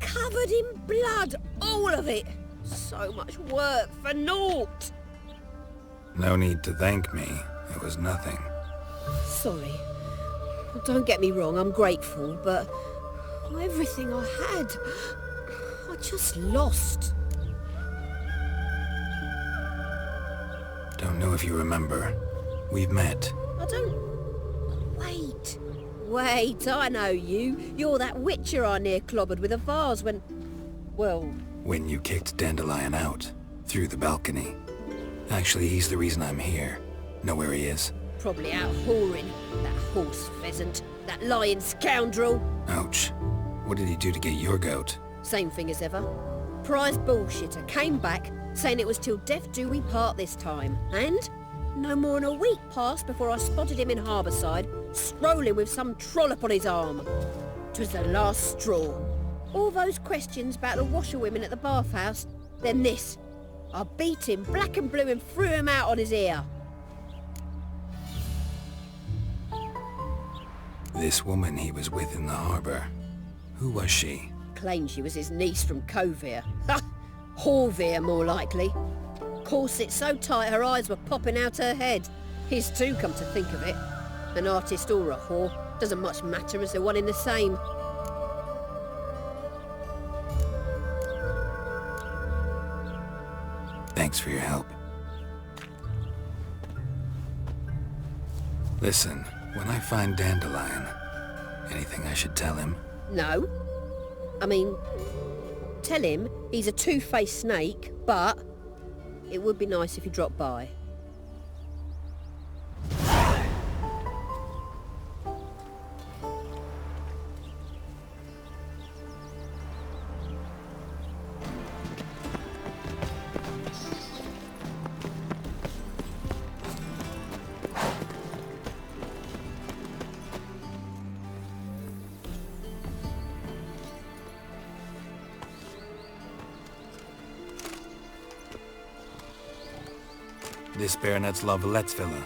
Covered in blood, all of it. So much work for naught. No need to thank me. It was nothing. Sorry. Don't get me wrong, I'm grateful, but everything I had, I just lost. Don't know if you remember. We've met. I don't... Wait, I know you. You're that witcher I near clobbered with a vase when... Well... When you kicked Dandelion out. Through the balcony. Actually, he's the reason I'm here. Know where he is? Probably out whoring. That horse pheasant. That lying scoundrel. Ouch. What did he do to get your goat? Same thing as ever. Prize bullshitter came back, saying it was till death do we part this time. And no more than a week passed before I spotted him in Harbourside, strolling with some trollop on his arm. 'Twas the last straw. All those questions about the washerwomen at the bathhouse, then this. I beat him black and blue and threw him out on his ear. This woman he was with in the harbour. Who was she? Claimed she was his niece from Kovir. Ha! Horvir, more likely. Corset so tight her eyes were popping out her head. His too, come to think of it. An artist or a whore. Doesn't much matter as they're one in the same. Thanks for your help. Listen, when I find Dandelion, anything I should tell him? No. I mean, tell him he's a two-faced snake, but it would be nice if he dropped by. This Baronet's Lavalettes villa.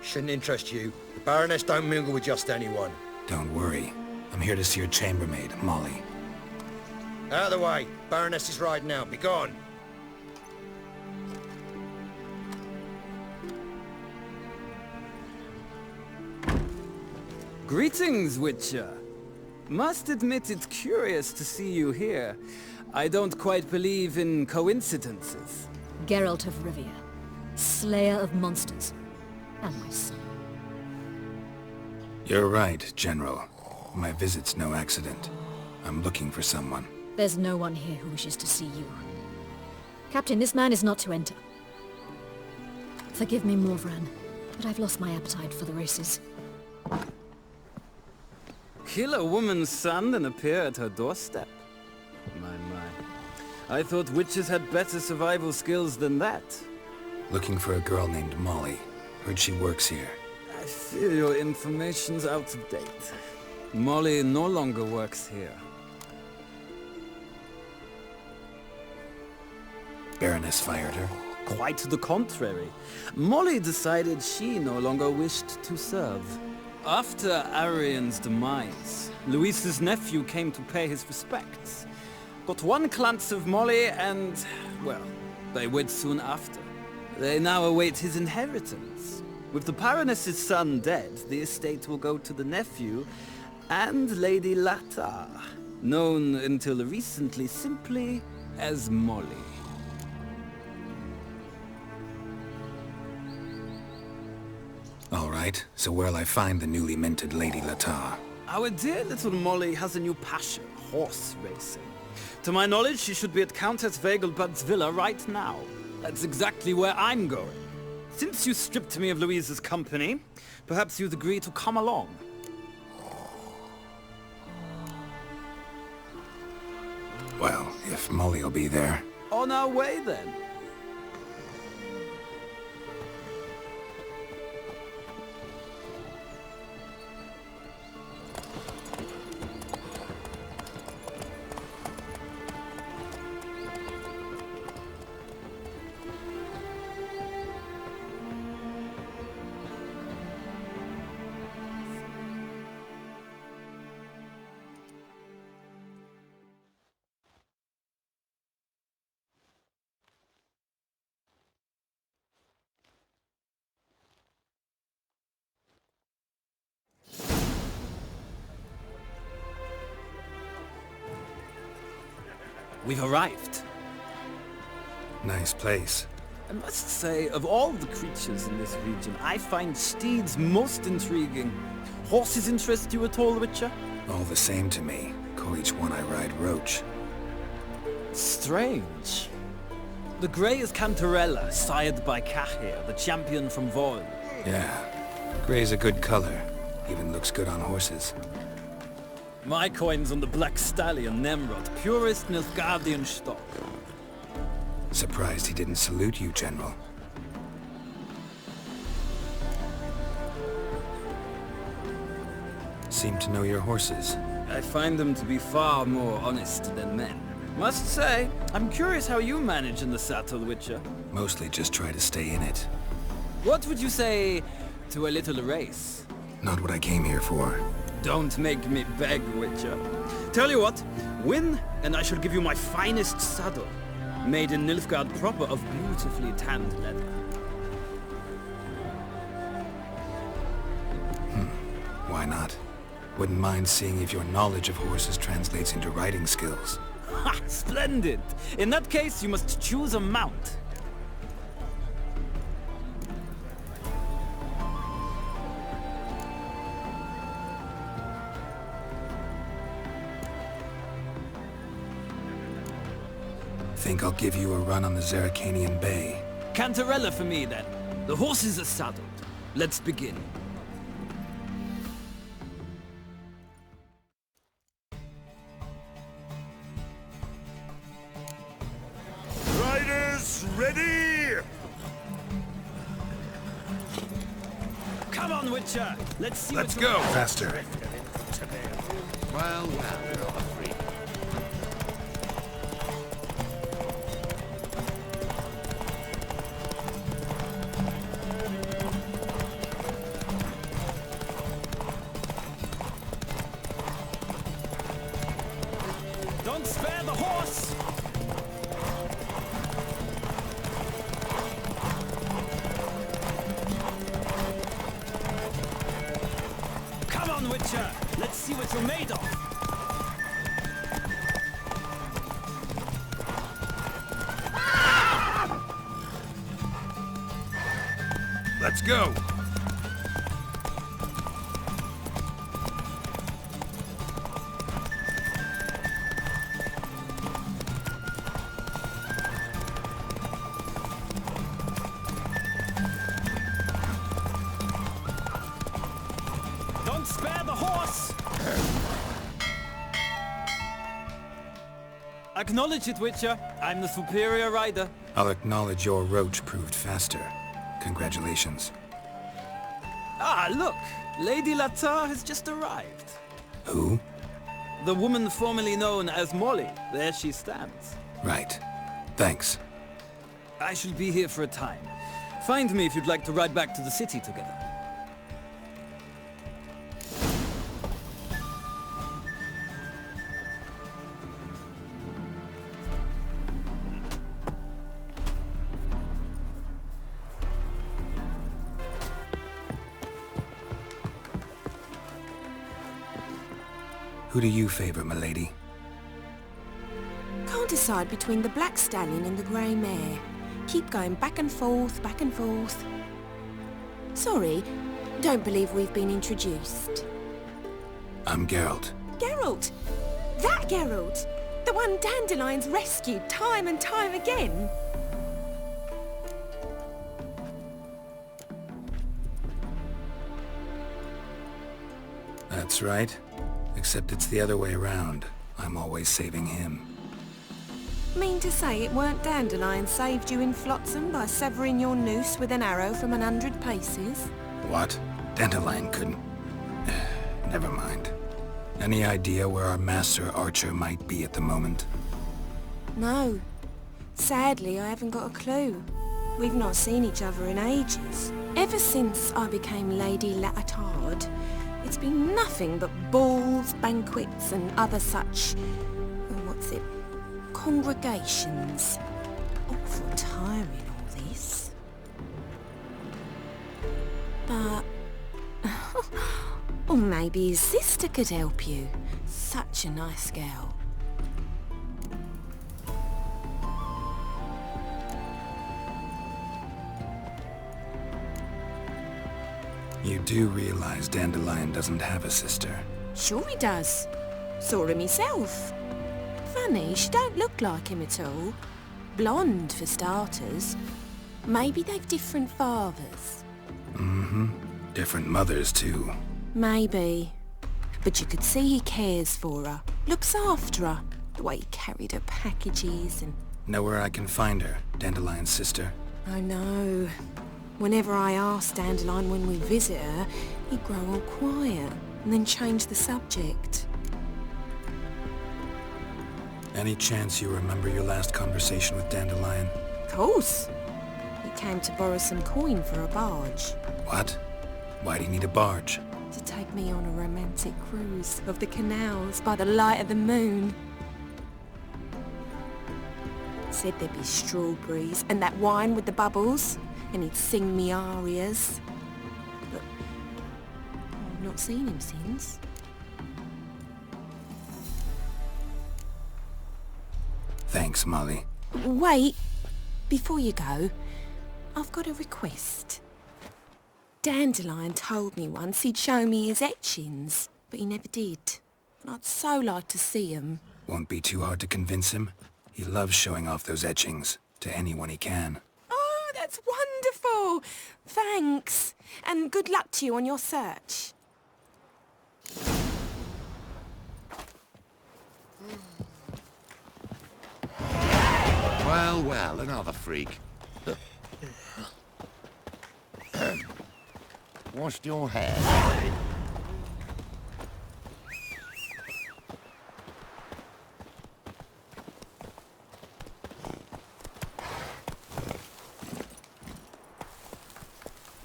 Shouldn't interest you. The Baroness don't mingle with just anyone. Don't worry. I'm here to see your chambermaid, Molly. Out of the way. Baroness is riding out. Be gone. Greetings, Witcher. Must admit it's curious to see you here. I don't quite believe in coincidences. Geralt of Rivia, Slayer of Monsters, and my son. You're right, General. My visit's no accident. I'm looking for someone. There's no one here who wishes to see you. Captain, this man is not to enter. Forgive me, Morvran, but I've lost my appetite for the races. Kill a woman's son and appear at her doorstep? My. I thought witches had better survival skills than that. Looking for a girl named Molly. Heard she works here. I fear your information's out of date. Molly no longer works here. Baroness fired her? Quite the contrary. Molly decided she no longer wished to serve. After Arian's demise, Luis's nephew came to pay his respects. Got one glance of Molly and, well, they wed soon after. They now await his inheritance. With the Baroness's son dead, the estate will go to the nephew and Lady Latar, known until recently simply as Molly. All right, so where'll I find the newly minted Lady Latar? Our dear little Molly has a new passion, horse racing. To my knowledge, she should be at Countess Vegelbud's villa right now. That's exactly where I'm going. Since you stripped me of Louise's company, perhaps you'd agree to come along. Well, if Molly'll be there. On our way, then. We've arrived. Nice place. I must say, of all the creatures in this region, I find steeds most intriguing. Horses interest you at all, Witcher? All the same to me. Call each one I ride Roach. Strange. The grey is Cantarella, sired by Cahir, the champion from Vol. Yeah. Gray's a good color. Even looks good on horses. My coin's on the Black Stallion, Nemrod, purest Nilfgaardian stock. Surprised he didn't salute you, General. Seem to know your horses. I find them to be far more honest than men. Must say, I'm curious how you manage in the saddle, Witcher. Mostly just try to stay in it. What would you say to a little race? Not what I came here for. Don't make me beg, Witcher. Tell you what, win and I shall give you my finest saddle. Made in Nilfgaard proper of beautifully tanned leather. Why not? Wouldn't mind seeing if your knowledge of horses translates into riding skills. Ha! Splendid! In that case, you must choose a mount. Think I'll give you a run on the Zeracanian Bay. Cantarella for me, then. The horses are saddled. Let's begin. Riders, ready! Come on, Witcher! Let's see. Let's go! Faster. Well, Don't spare the horse! Come on, Witcher! Let's see what you're made of! let's go! Don't spare the horse! Acknowledge it, Witcher. I'm the superior rider. I'll acknowledge your Roach proved faster. Congratulations. Ah, look! Lady Latar has just arrived. Who? The woman formerly known as Molly. There she stands. Right. Thanks. I shall be here for a time. Find me if you'd like to ride back to the city together. Who do you favor, milady? Can't decide between the Black Stallion and the Grey Mare. Keep going back and forth, back and forth. Sorry, don't believe we've been introduced. I'm Geralt. Geralt! That Geralt! The one Dandelion's rescued time and time again! That's right. Except it's the other way around. I'm always saving him. Mean to say it weren't Dandelion saved you in Flotsam by severing your noose with an arrow from 100 paces? What? Dandelion couldn't... Never mind. Any idea where our master archer might be at the moment? No. Sadly, I haven't got a clue. We've not seen each other in ages. Ever since I became Lady Latard, it's been nothing but balls, banquets, and other such... congregations. Awful tiring, all this. But... or maybe his sister could help you. Such a nice girl. do realize Dandelion doesn't have a sister. Sure he does. Saw him himself. Funny, she don't look like him at all. Blonde, for starters. Maybe they've different fathers. Mm-hmm. Different mothers, too. Maybe. But you could see he cares for her. Looks after her. The way he carried her packages and... Know where I can find her, Dandelion's sister? I know. Whenever I ask Dandelion when we visit her, he'd grow all quiet and then change the subject. Any chance you remember your last conversation with Dandelion? Of course. He came to borrow some coin for a barge. What? Why do you need a barge? To take me on a romantic cruise of the canals by the light of the moon. Said there'd be strawberries and that wine with the bubbles, and he'd sing me arias. But I've not seen him since. Thanks, Molly. Wait, before you go, I've got a request. Dandelion told me once he'd show me his etchings, but he never did. And I'd so like to see them. Won't be too hard to convince him. He loves showing off those etchings to anyone he can. Oh, that's wonderful! Thanks, and good luck to you on your search. Well, well, another freak. Washed your hair, Harry?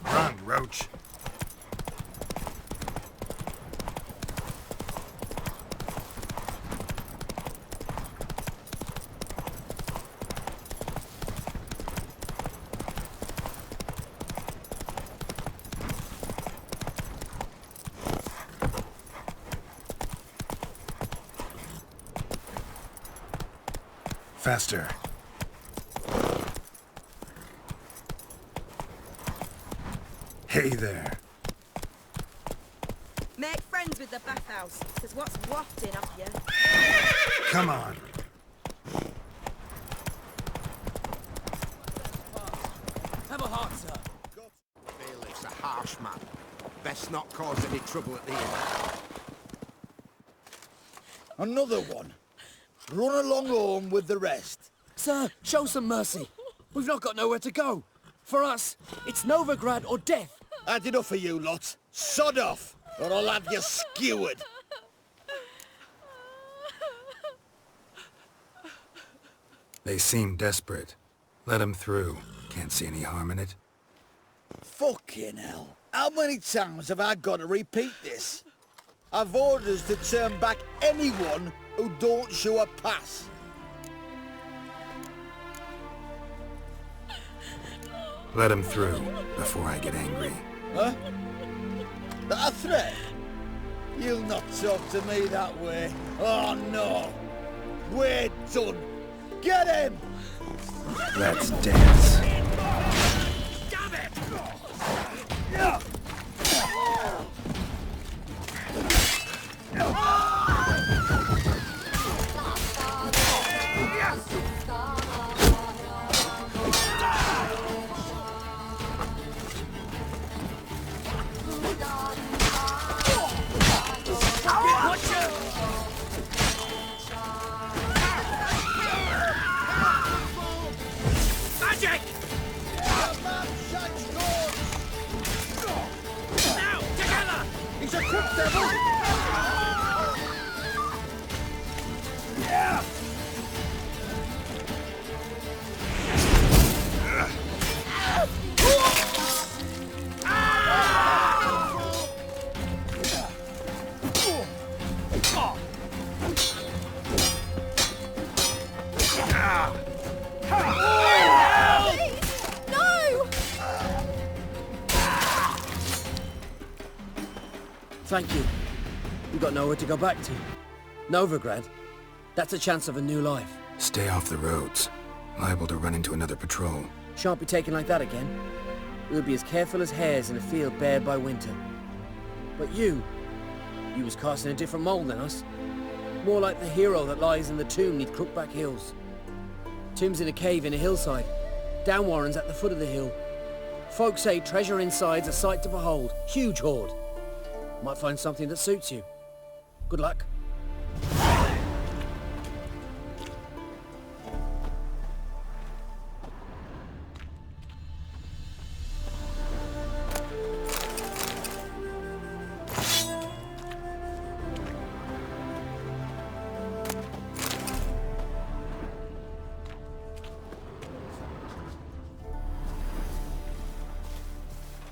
Run, Roach. Faster. Hey there. Make friends with the bathhouse, because what's wafting up here? Come on. Have a heart, sir. Bailiff's a harsh man. Best not cause any trouble at the inn. Another one. Run along home with the rest. Sir, show some mercy. We've not got nowhere to go. For us, it's Novigrad or death. Had enough of you lot. Sod off, or I'll have you skewered. They seem desperate. Let them through. Can't see any harm in it. Fucking hell. How many times have I got to repeat this? I've orders to turn back anyone who don't show a pass. Let them through before I get angry. Huh? That a threat? You'll not talk to me that way. Oh no! We're done! Get him! Let's dance. Damn it! Magic! Now, together! He's a quick devil! Yeah! Thank you. We've got nowhere to go back to. Novigrad, that's a chance of a new life. Stay off the roads. Liable to run into another patrol. Shan't be taken like that again. we'll be as careful as hares in a field bared by winter. But you was cast in a different mould than us. More like the hero that lies in the tomb neath Crookback Hills. Tomb's in a cave in a hillside. Down Warren's at the foot of the hill. Folks say treasure inside's a sight to behold. Huge hoard. Might find something that suits you. Good luck.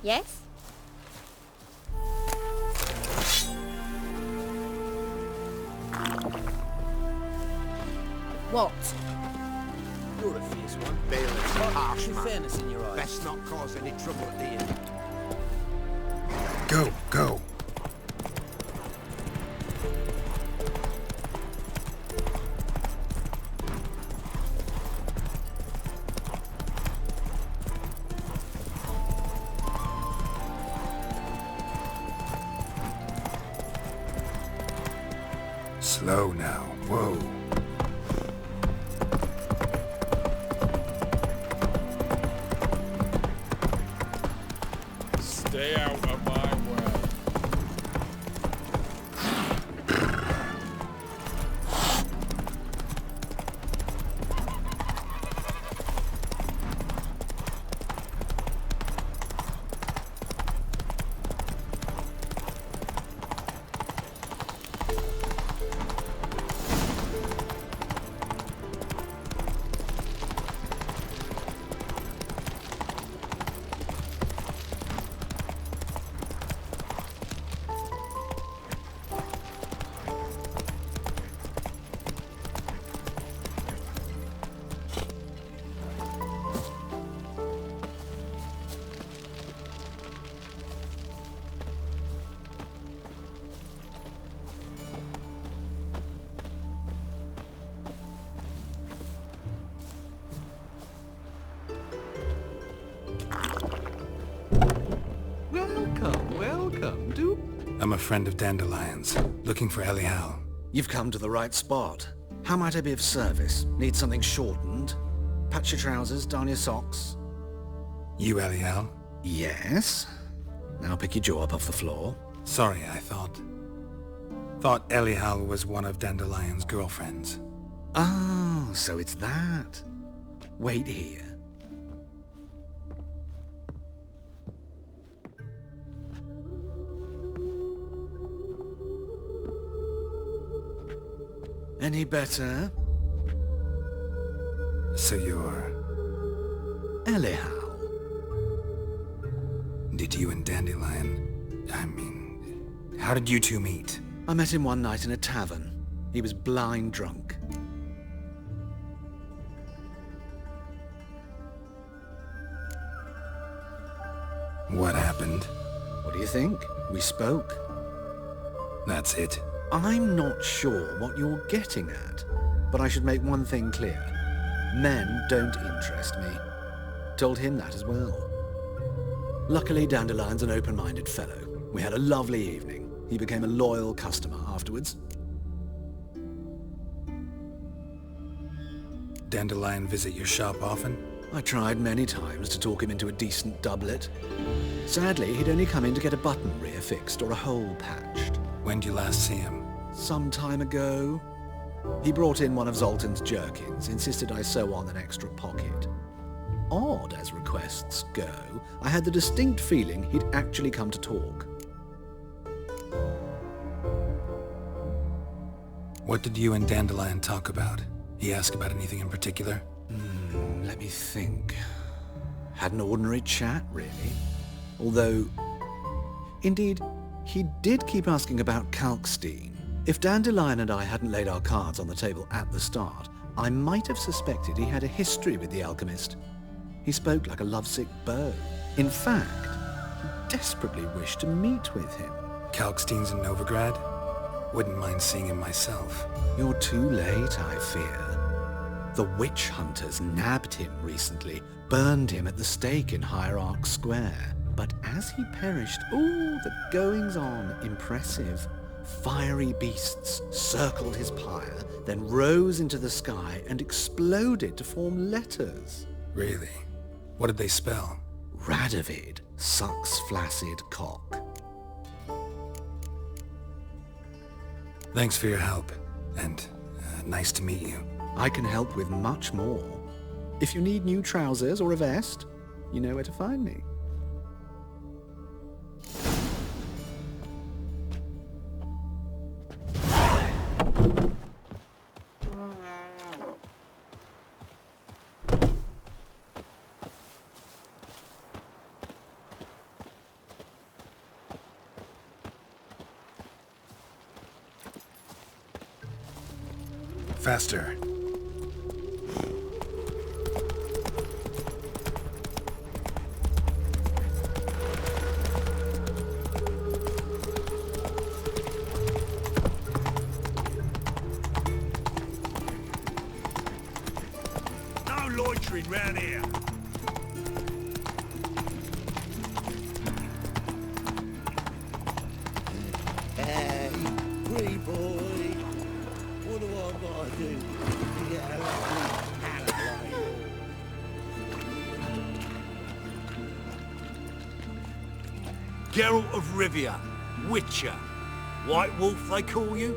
Yes? What? You're a fierce one. Bailiff's a harsh True man. fairness in your eyes. Best not cause any trouble at the inn. Go, go. Slow now. Whoa. Stay out of my way. Welcome. Do... I'm a friend of Dandelion's, looking for Elial. You've come to the right spot. How might I be of service? Need something shortened? Patch your trousers, darn your socks. You Elial? Yes. Now pick your jaw up off the floor. Sorry, I thought Elial was one of Dandelion's girlfriends. Oh, so it's that. Wait here. Any better? So you're... Elial. Did you and Dandelion... I mean... How did you two meet? I met him one night in a tavern. He was blind drunk. What happened? What do you think? We spoke. That's it? I'm not sure what you're getting at, but I should make one thing clear. Men don't interest me. Told him that as well. Luckily, Dandelion's an open-minded fellow. We had a lovely evening. He became a loyal customer afterwards. Dandelion visit your shop often? I tried many times to talk him into a decent doublet. Sadly, he'd only come in to get a button rear fixed or a hole patched. When did you last see him? Some time ago. He brought in one of Zoltan's jerkins, insisted I sew on an extra pocket. Odd as requests go, I had the distinct feeling he'd actually come to talk. What did you and Dandelion talk about? He asked about anything in particular? Let me think. Had an ordinary chat, really. Although, indeed, he did keep asking about Kalkstein. If Dandelion and I hadn't laid our cards on the table at the start, I might have suspected he had a history with the alchemist. He spoke like a lovesick beau. In fact, he desperately wished to meet with him. Kalkstein's in Novigrad? Wouldn't mind seeing him myself. You're too late, I fear. The witch hunters nabbed him recently, burned him at the stake in Hierarch Square. But as he perished, the goings-on, impressive. Fiery beasts circled his pyre, then rose into the sky and exploded to form letters. Really? What did they spell? Radovid sucks flaccid cock. Thanks for your help, and nice to meet you. I can help with much more. If you need new trousers or a vest, you know where to find me. Faster. No loitering round here. Hey, pretty boy. What do I gotta do to get a lovely alibi? Geralt of Rivia, Witcher. White Wolf, they call you?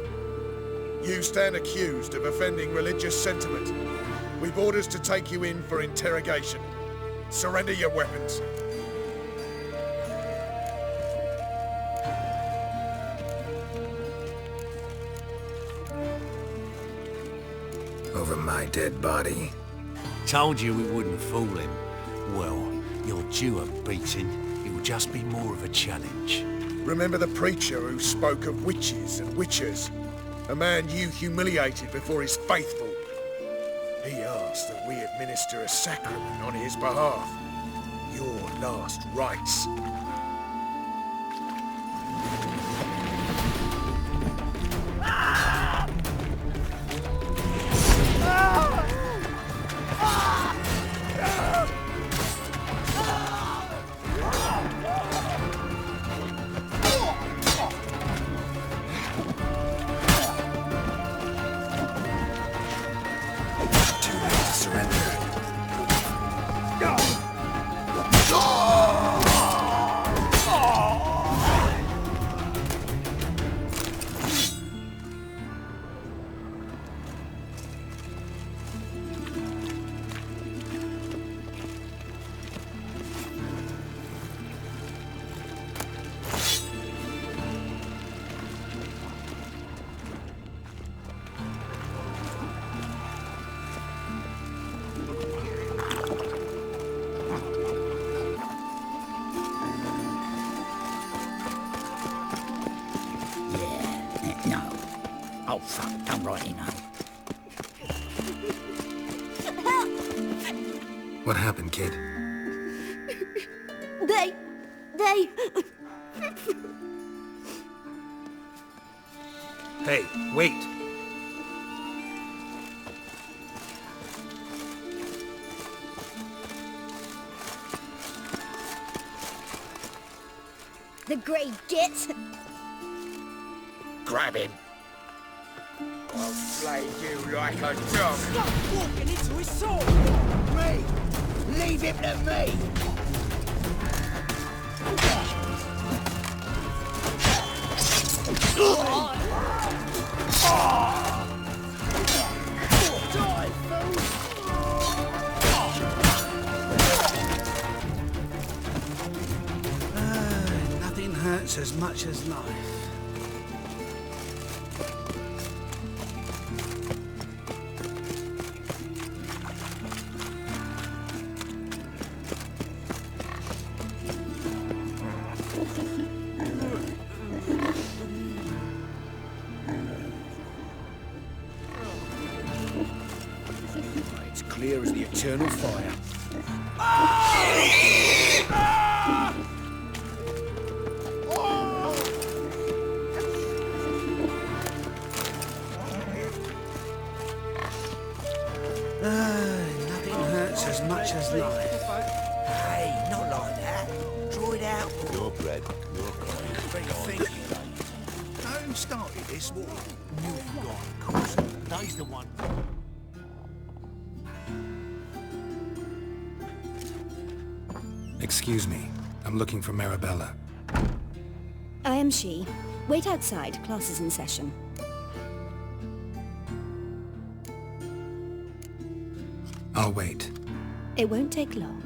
You stand accused of offending religious sentiment. We've orders to take you in for interrogation. Surrender your weapons. Over my dead body. Told you we wouldn't fool him. Well, you're due a beating. It will just be more of a challenge. Remember the preacher who spoke of witches and witchers? A man you humiliated before his faithful. He asked that we administer a sacrament on his behalf. Your last rites. Oh, fuck, don't righty now. What happened, kid? They... Hey, wait. The grey git. Grab him. I'll flay you like a dog. Stop walking into his sword! Me! Leave him to me! Nothing hurts as much as life. It's clear as the eternal fire. Nothing hurts as much as life. Hey, not like that. Draw it out. Your bread, your coin. Thank you. Now who started this war? Novigard, of course. He's the one. Excuse me. I'm looking for Marabella. I am she. Wait outside. Class is in session. I'll wait. It won't take long.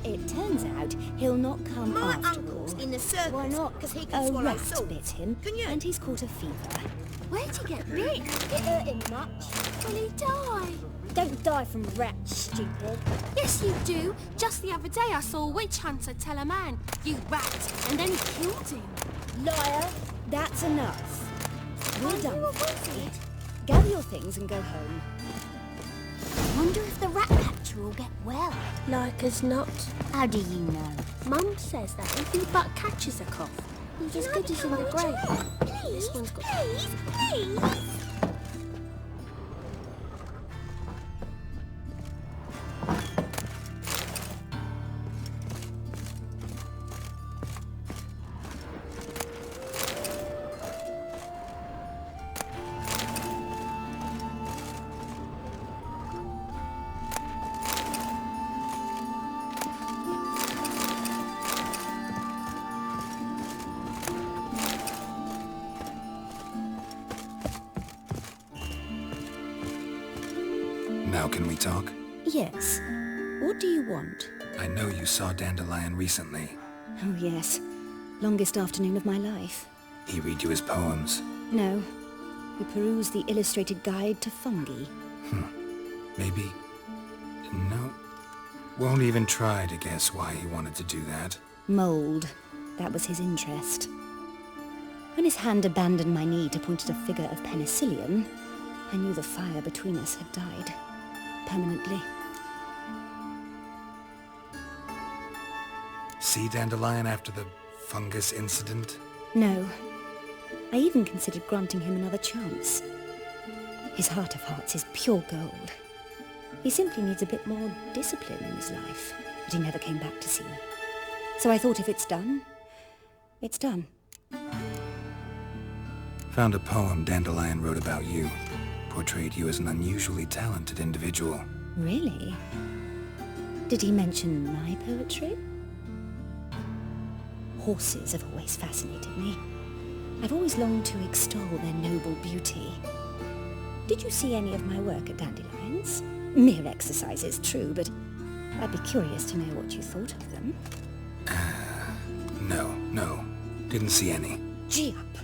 It turns out he'll not come My after uncle's all. in the circus. Why not? Because he can A swallow rat salt. bit him, and he's caught a fever. Where'd he get bit? It hurt him much. Will he die? Don't die from rats, stupid. Yes, you do. Just the other day I saw a witch hunter tell a man, "You rat," and then he killed him. Liar, that's enough. We're done for today. Gather your things and go home. Wonder if the rat catcher will get well. Like as not. How do you know? Mum says that if he but catches a cough, he's as good as in the grave. This one's got... Please. Now can we talk? Yes. What do you want? I know you saw Dandelion recently. Oh, yes. Longest afternoon of my life. He read you his poems. No. We perused the illustrated guide to fungi. Maybe... No. Won't even try to guess why he wanted to do that. Mold. That was his interest. When his hand abandoned my knee to point at a figure of penicillium, I knew the fire between us had died. Permanently. See Dandelion after the fungus incident? No. I even considered granting him another chance. His heart of hearts is pure gold. He simply needs a bit more discipline in his life, but he never came back to see me. So I thought if it's done, it's done. Found a poem Dandelion wrote about you. Portrayed you as an unusually talented individual. Really? Did he mention my poetry? Horses have always fascinated me. I've always longed to extol their noble beauty. Did you see any of my work at Dandelions? Mere exercises, true, but I'd be curious to know what you thought of them. No. Didn't see any. Gee up!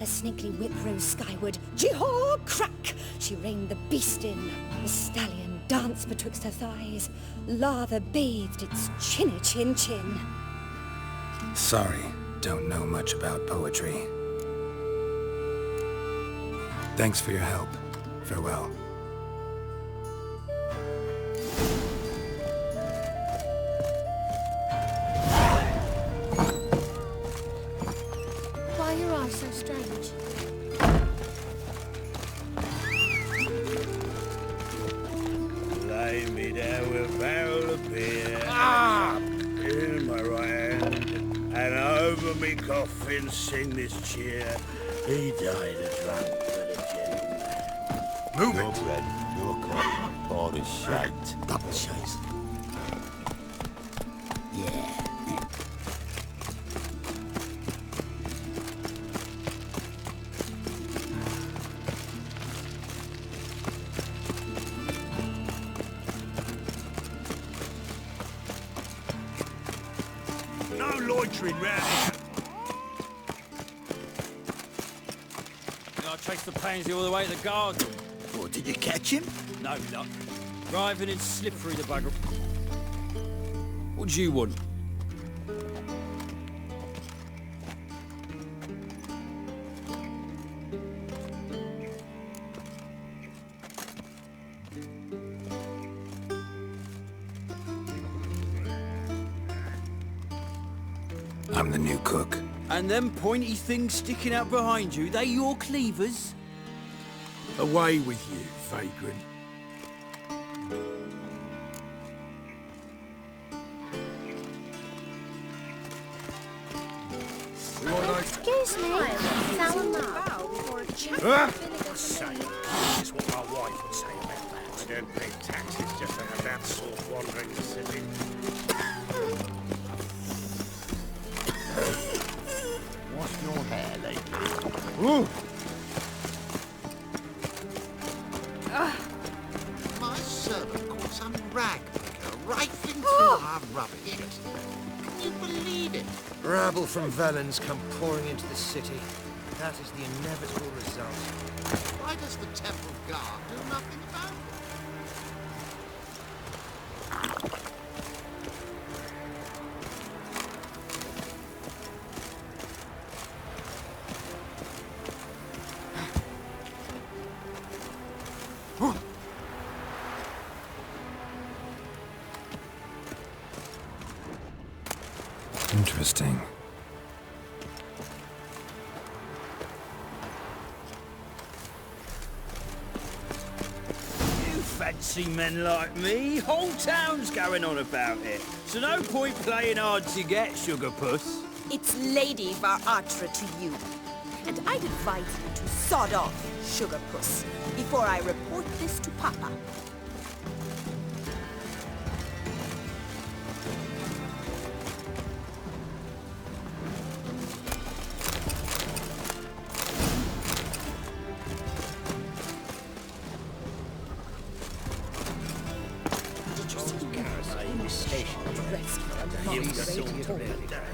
A snaky whip rose skyward. Jee-haw! Crack! She reined the beast in. The stallion danced betwixt her thighs. Lava bathed its chinny chin. Sorry, don't know much about poetry. Thanks for your help. Farewell. Why are your eyes so strange? Lay me down with a barrel of beer in my right hand, and over me coffin sing this cheer. He died a drunk but a gentleman. Move Your bread, your coin. All is shite. Double chase. Yeah. No loitering round here. I chased the pansy all the way to the garden. What, did you catch him? No luck. Driving in slippery, the bugger. What do you want? I'm the new cook. And them pointy things sticking out behind you, they your cleavers? Away with you, vagrant. Excuse me. Huh? Say, is what my wife would say about that. I don't pay taxes just to have that sort wandering the city. Wash your hair, lady. Ooh. My servant caught some rag picker rifling through our rubbish yesterday. Can you believe it? Rabble from Valens come pouring into the city. That is the inevitable result. Why does the temple guard do nothing about it? Interesting. You fancy men like me? Whole town's going on about it. So no point playing hard to get, sugar puss. It's Lady Varatra to you. And I'd advise you to sod off, sugar puss, before I report this to Papa.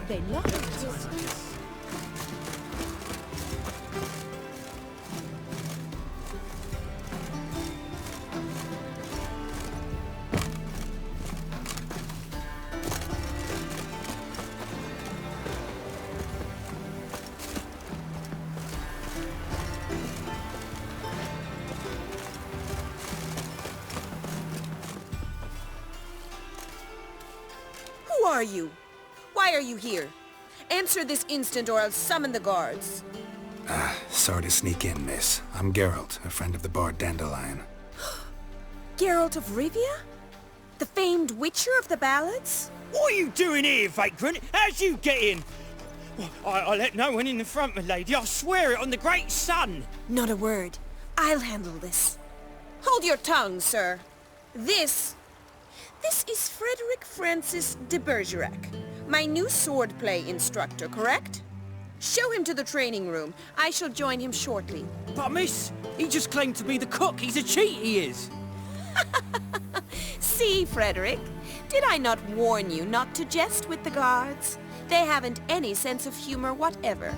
They love it. Who are you? Why are you here? Answer this instant or I'll summon the guards. Sorry to sneak in, miss. I'm Geralt, a friend of the bard Dandelion. Geralt of Rivia? The famed witcher of the ballads? What are you doing here, vagrant? How'd you get in? I let no one in the front, my lady. I swear it on the great sun. Not a word. I'll handle this. Hold your tongue, sir. This is Frederick Francis de Bergerac, my new swordplay instructor, correct? Show him to the training room. I shall join him shortly. But miss, he just claimed to be the cook. He's a cheat, he is. See, Frederick, did I not warn you not to jest with the guards? They haven't any sense of humor whatever.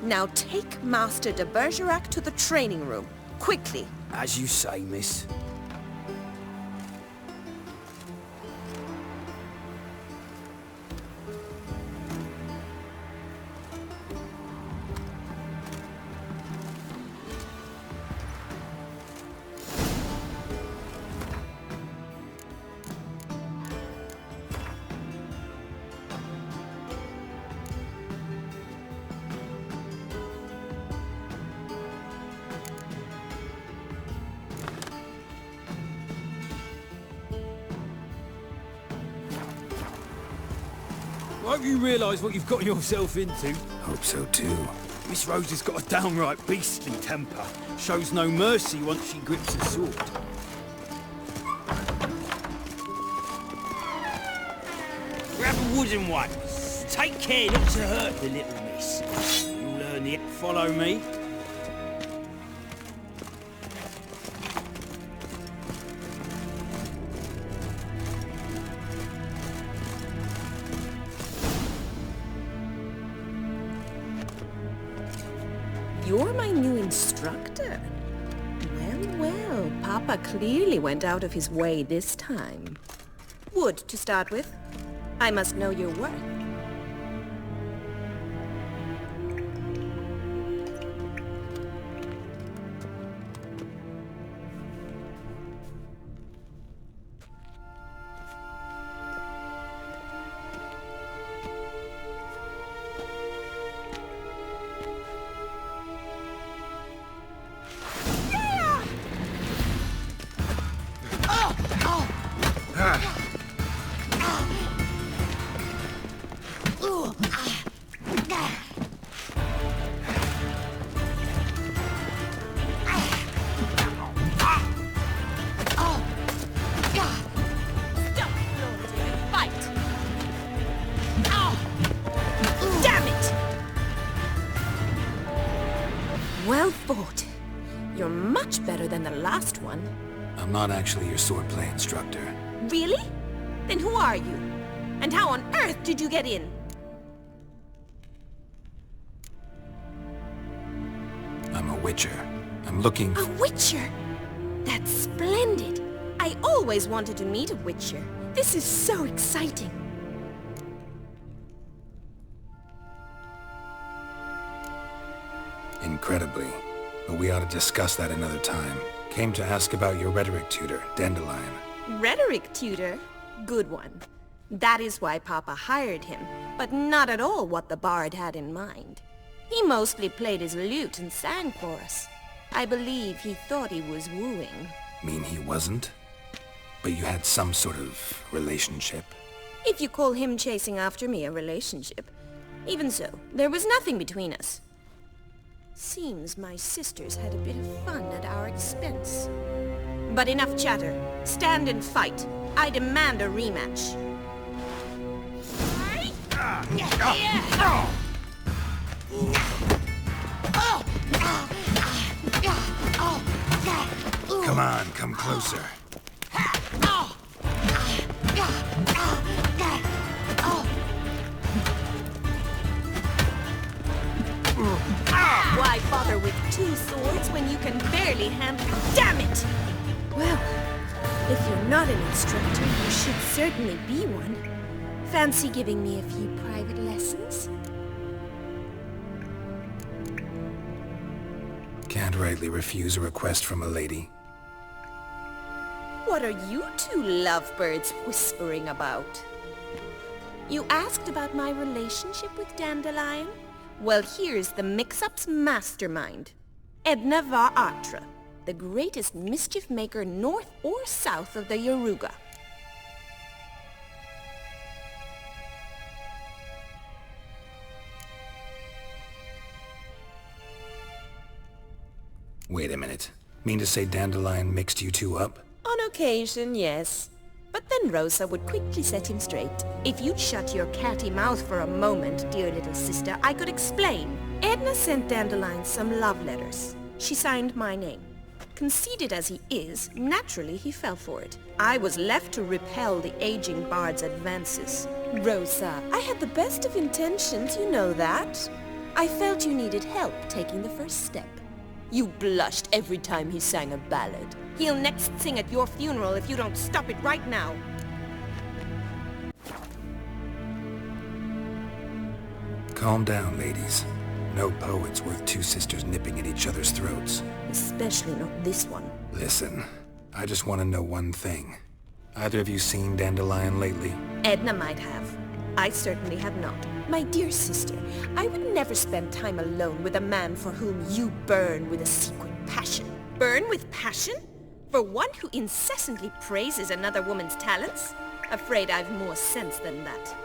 Now take Master de Bergerac to the training room, quickly. As you say, miss. I hope you realise what you've got yourself into. Hope so too. Miss Rose has got a downright beastly temper. Shows no mercy once she grips a sword. Grab a wooden one. Take care not to hurt the little miss. You'll learn it. Follow me. You're my new instructor. Well, Papa clearly went out of his way this time. Wood, to start with. I must know your worth. much better than the last one. I'm not actually your swordplay instructor. Really? Then who are you? And how on earth did you get in? I'm a witcher. I'm looking A witcher? That's splendid. I always wanted to meet a witcher. This is so exciting. Incredibly. But we ought to discuss that another time. Came to ask about your rhetoric tutor, Dandelion. Rhetoric tutor? Good one. That is why Papa hired him, but not at all what the bard had in mind. He mostly played his lute and sang for us. I believe he thought he was wooing. Mean he wasn't? But you had some sort of relationship? If you call him chasing after me a relationship. Even so, there was nothing between us. Seems my sisters had a bit of fun at our expense. But enough chatter. Stand and fight. I demand a rematch. Come on, come closer. Why bother with two swords when you can barely handle... Damn it! Well, if you're not an instructor, you should certainly be one. Fancy giving me a few private lessons? Can't rightly refuse a request from a lady. What are you two lovebirds whispering about? You asked about my relationship with Dandelion? Well, here's the mix-up's mastermind. Edna var Atra, the greatest mischief maker north or south of the Yaruga. Wait a minute. Mean to say Dandelion mixed you two up? On occasion, yes. But then Rosa would quickly set him straight. If you'd shut your catty mouth for a moment, dear little sister, I could explain. Edna sent Dandelion some love letters. She signed my name. Conceited as he is, naturally he fell for it. I was left to repel the aging bard's advances. Rosa, I had the best of intentions, you know that. I felt you needed help taking the first step. You blushed every time he sang a ballad. He'll next sing at your funeral if you don't stop it right now. Calm down, ladies. No poet's worth two sisters nipping at each other's throats. Especially not this one. Listen, I just want to know one thing. Either of you seen Dandelion lately? Edna might have. I certainly have not. My dear sister, I would never spend time alone with a man for whom you burn with a secret passion. Burn with passion? For one who incessantly praises another woman's talents? Afraid I've more sense than that.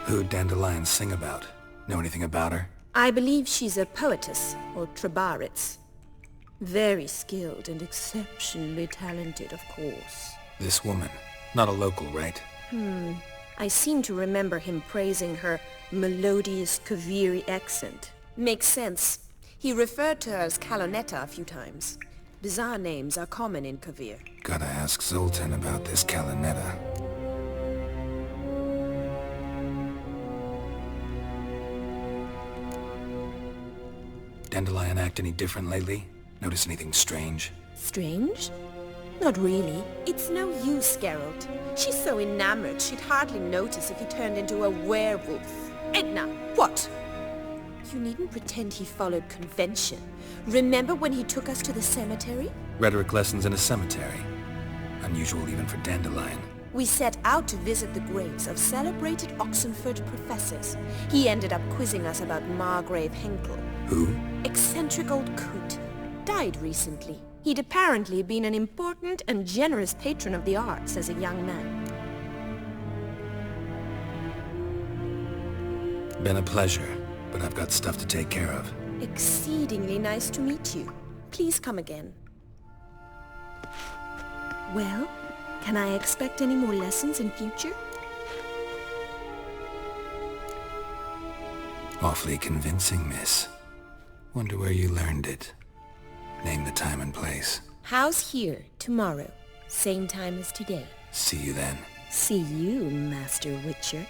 Who'd Dandelion sing about? Know anything about her? I believe she's a poetess, or trabaritz. Very skilled and exceptionally talented, of course. This woman. Not a local, right? I seem to remember him praising her melodious Kaviri accent. Makes sense. He referred to her as Kalonetta a few times. Bizarre names are common in Kavir. Gotta ask Zoltan about this Kalonetta. Dandelion act any different lately? Notice anything strange? Strange? Not really. It's no use, Geralt. She's so enamored she'd hardly notice if he turned into a werewolf. Edna, what? You needn't pretend he followed convention. Remember when he took us to the cemetery? Rhetoric lessons in a cemetery. Unusual even for Dandelion. We set out to visit the graves of celebrated Oxenford professors. He ended up quizzing us about Margrave Henkel. Who? Eccentric old coot. Died recently. He'd apparently been an important and generous patron of the arts as a young man. Been a pleasure, but I've got stuff to take care of. Exceedingly nice to meet you. Please come again. Well, can I expect any more lessons in future? Awfully convincing, miss. Wonder where you learned it. Name the time and place. House here, tomorrow. Same time as today. See you then. See you, Master Witcher.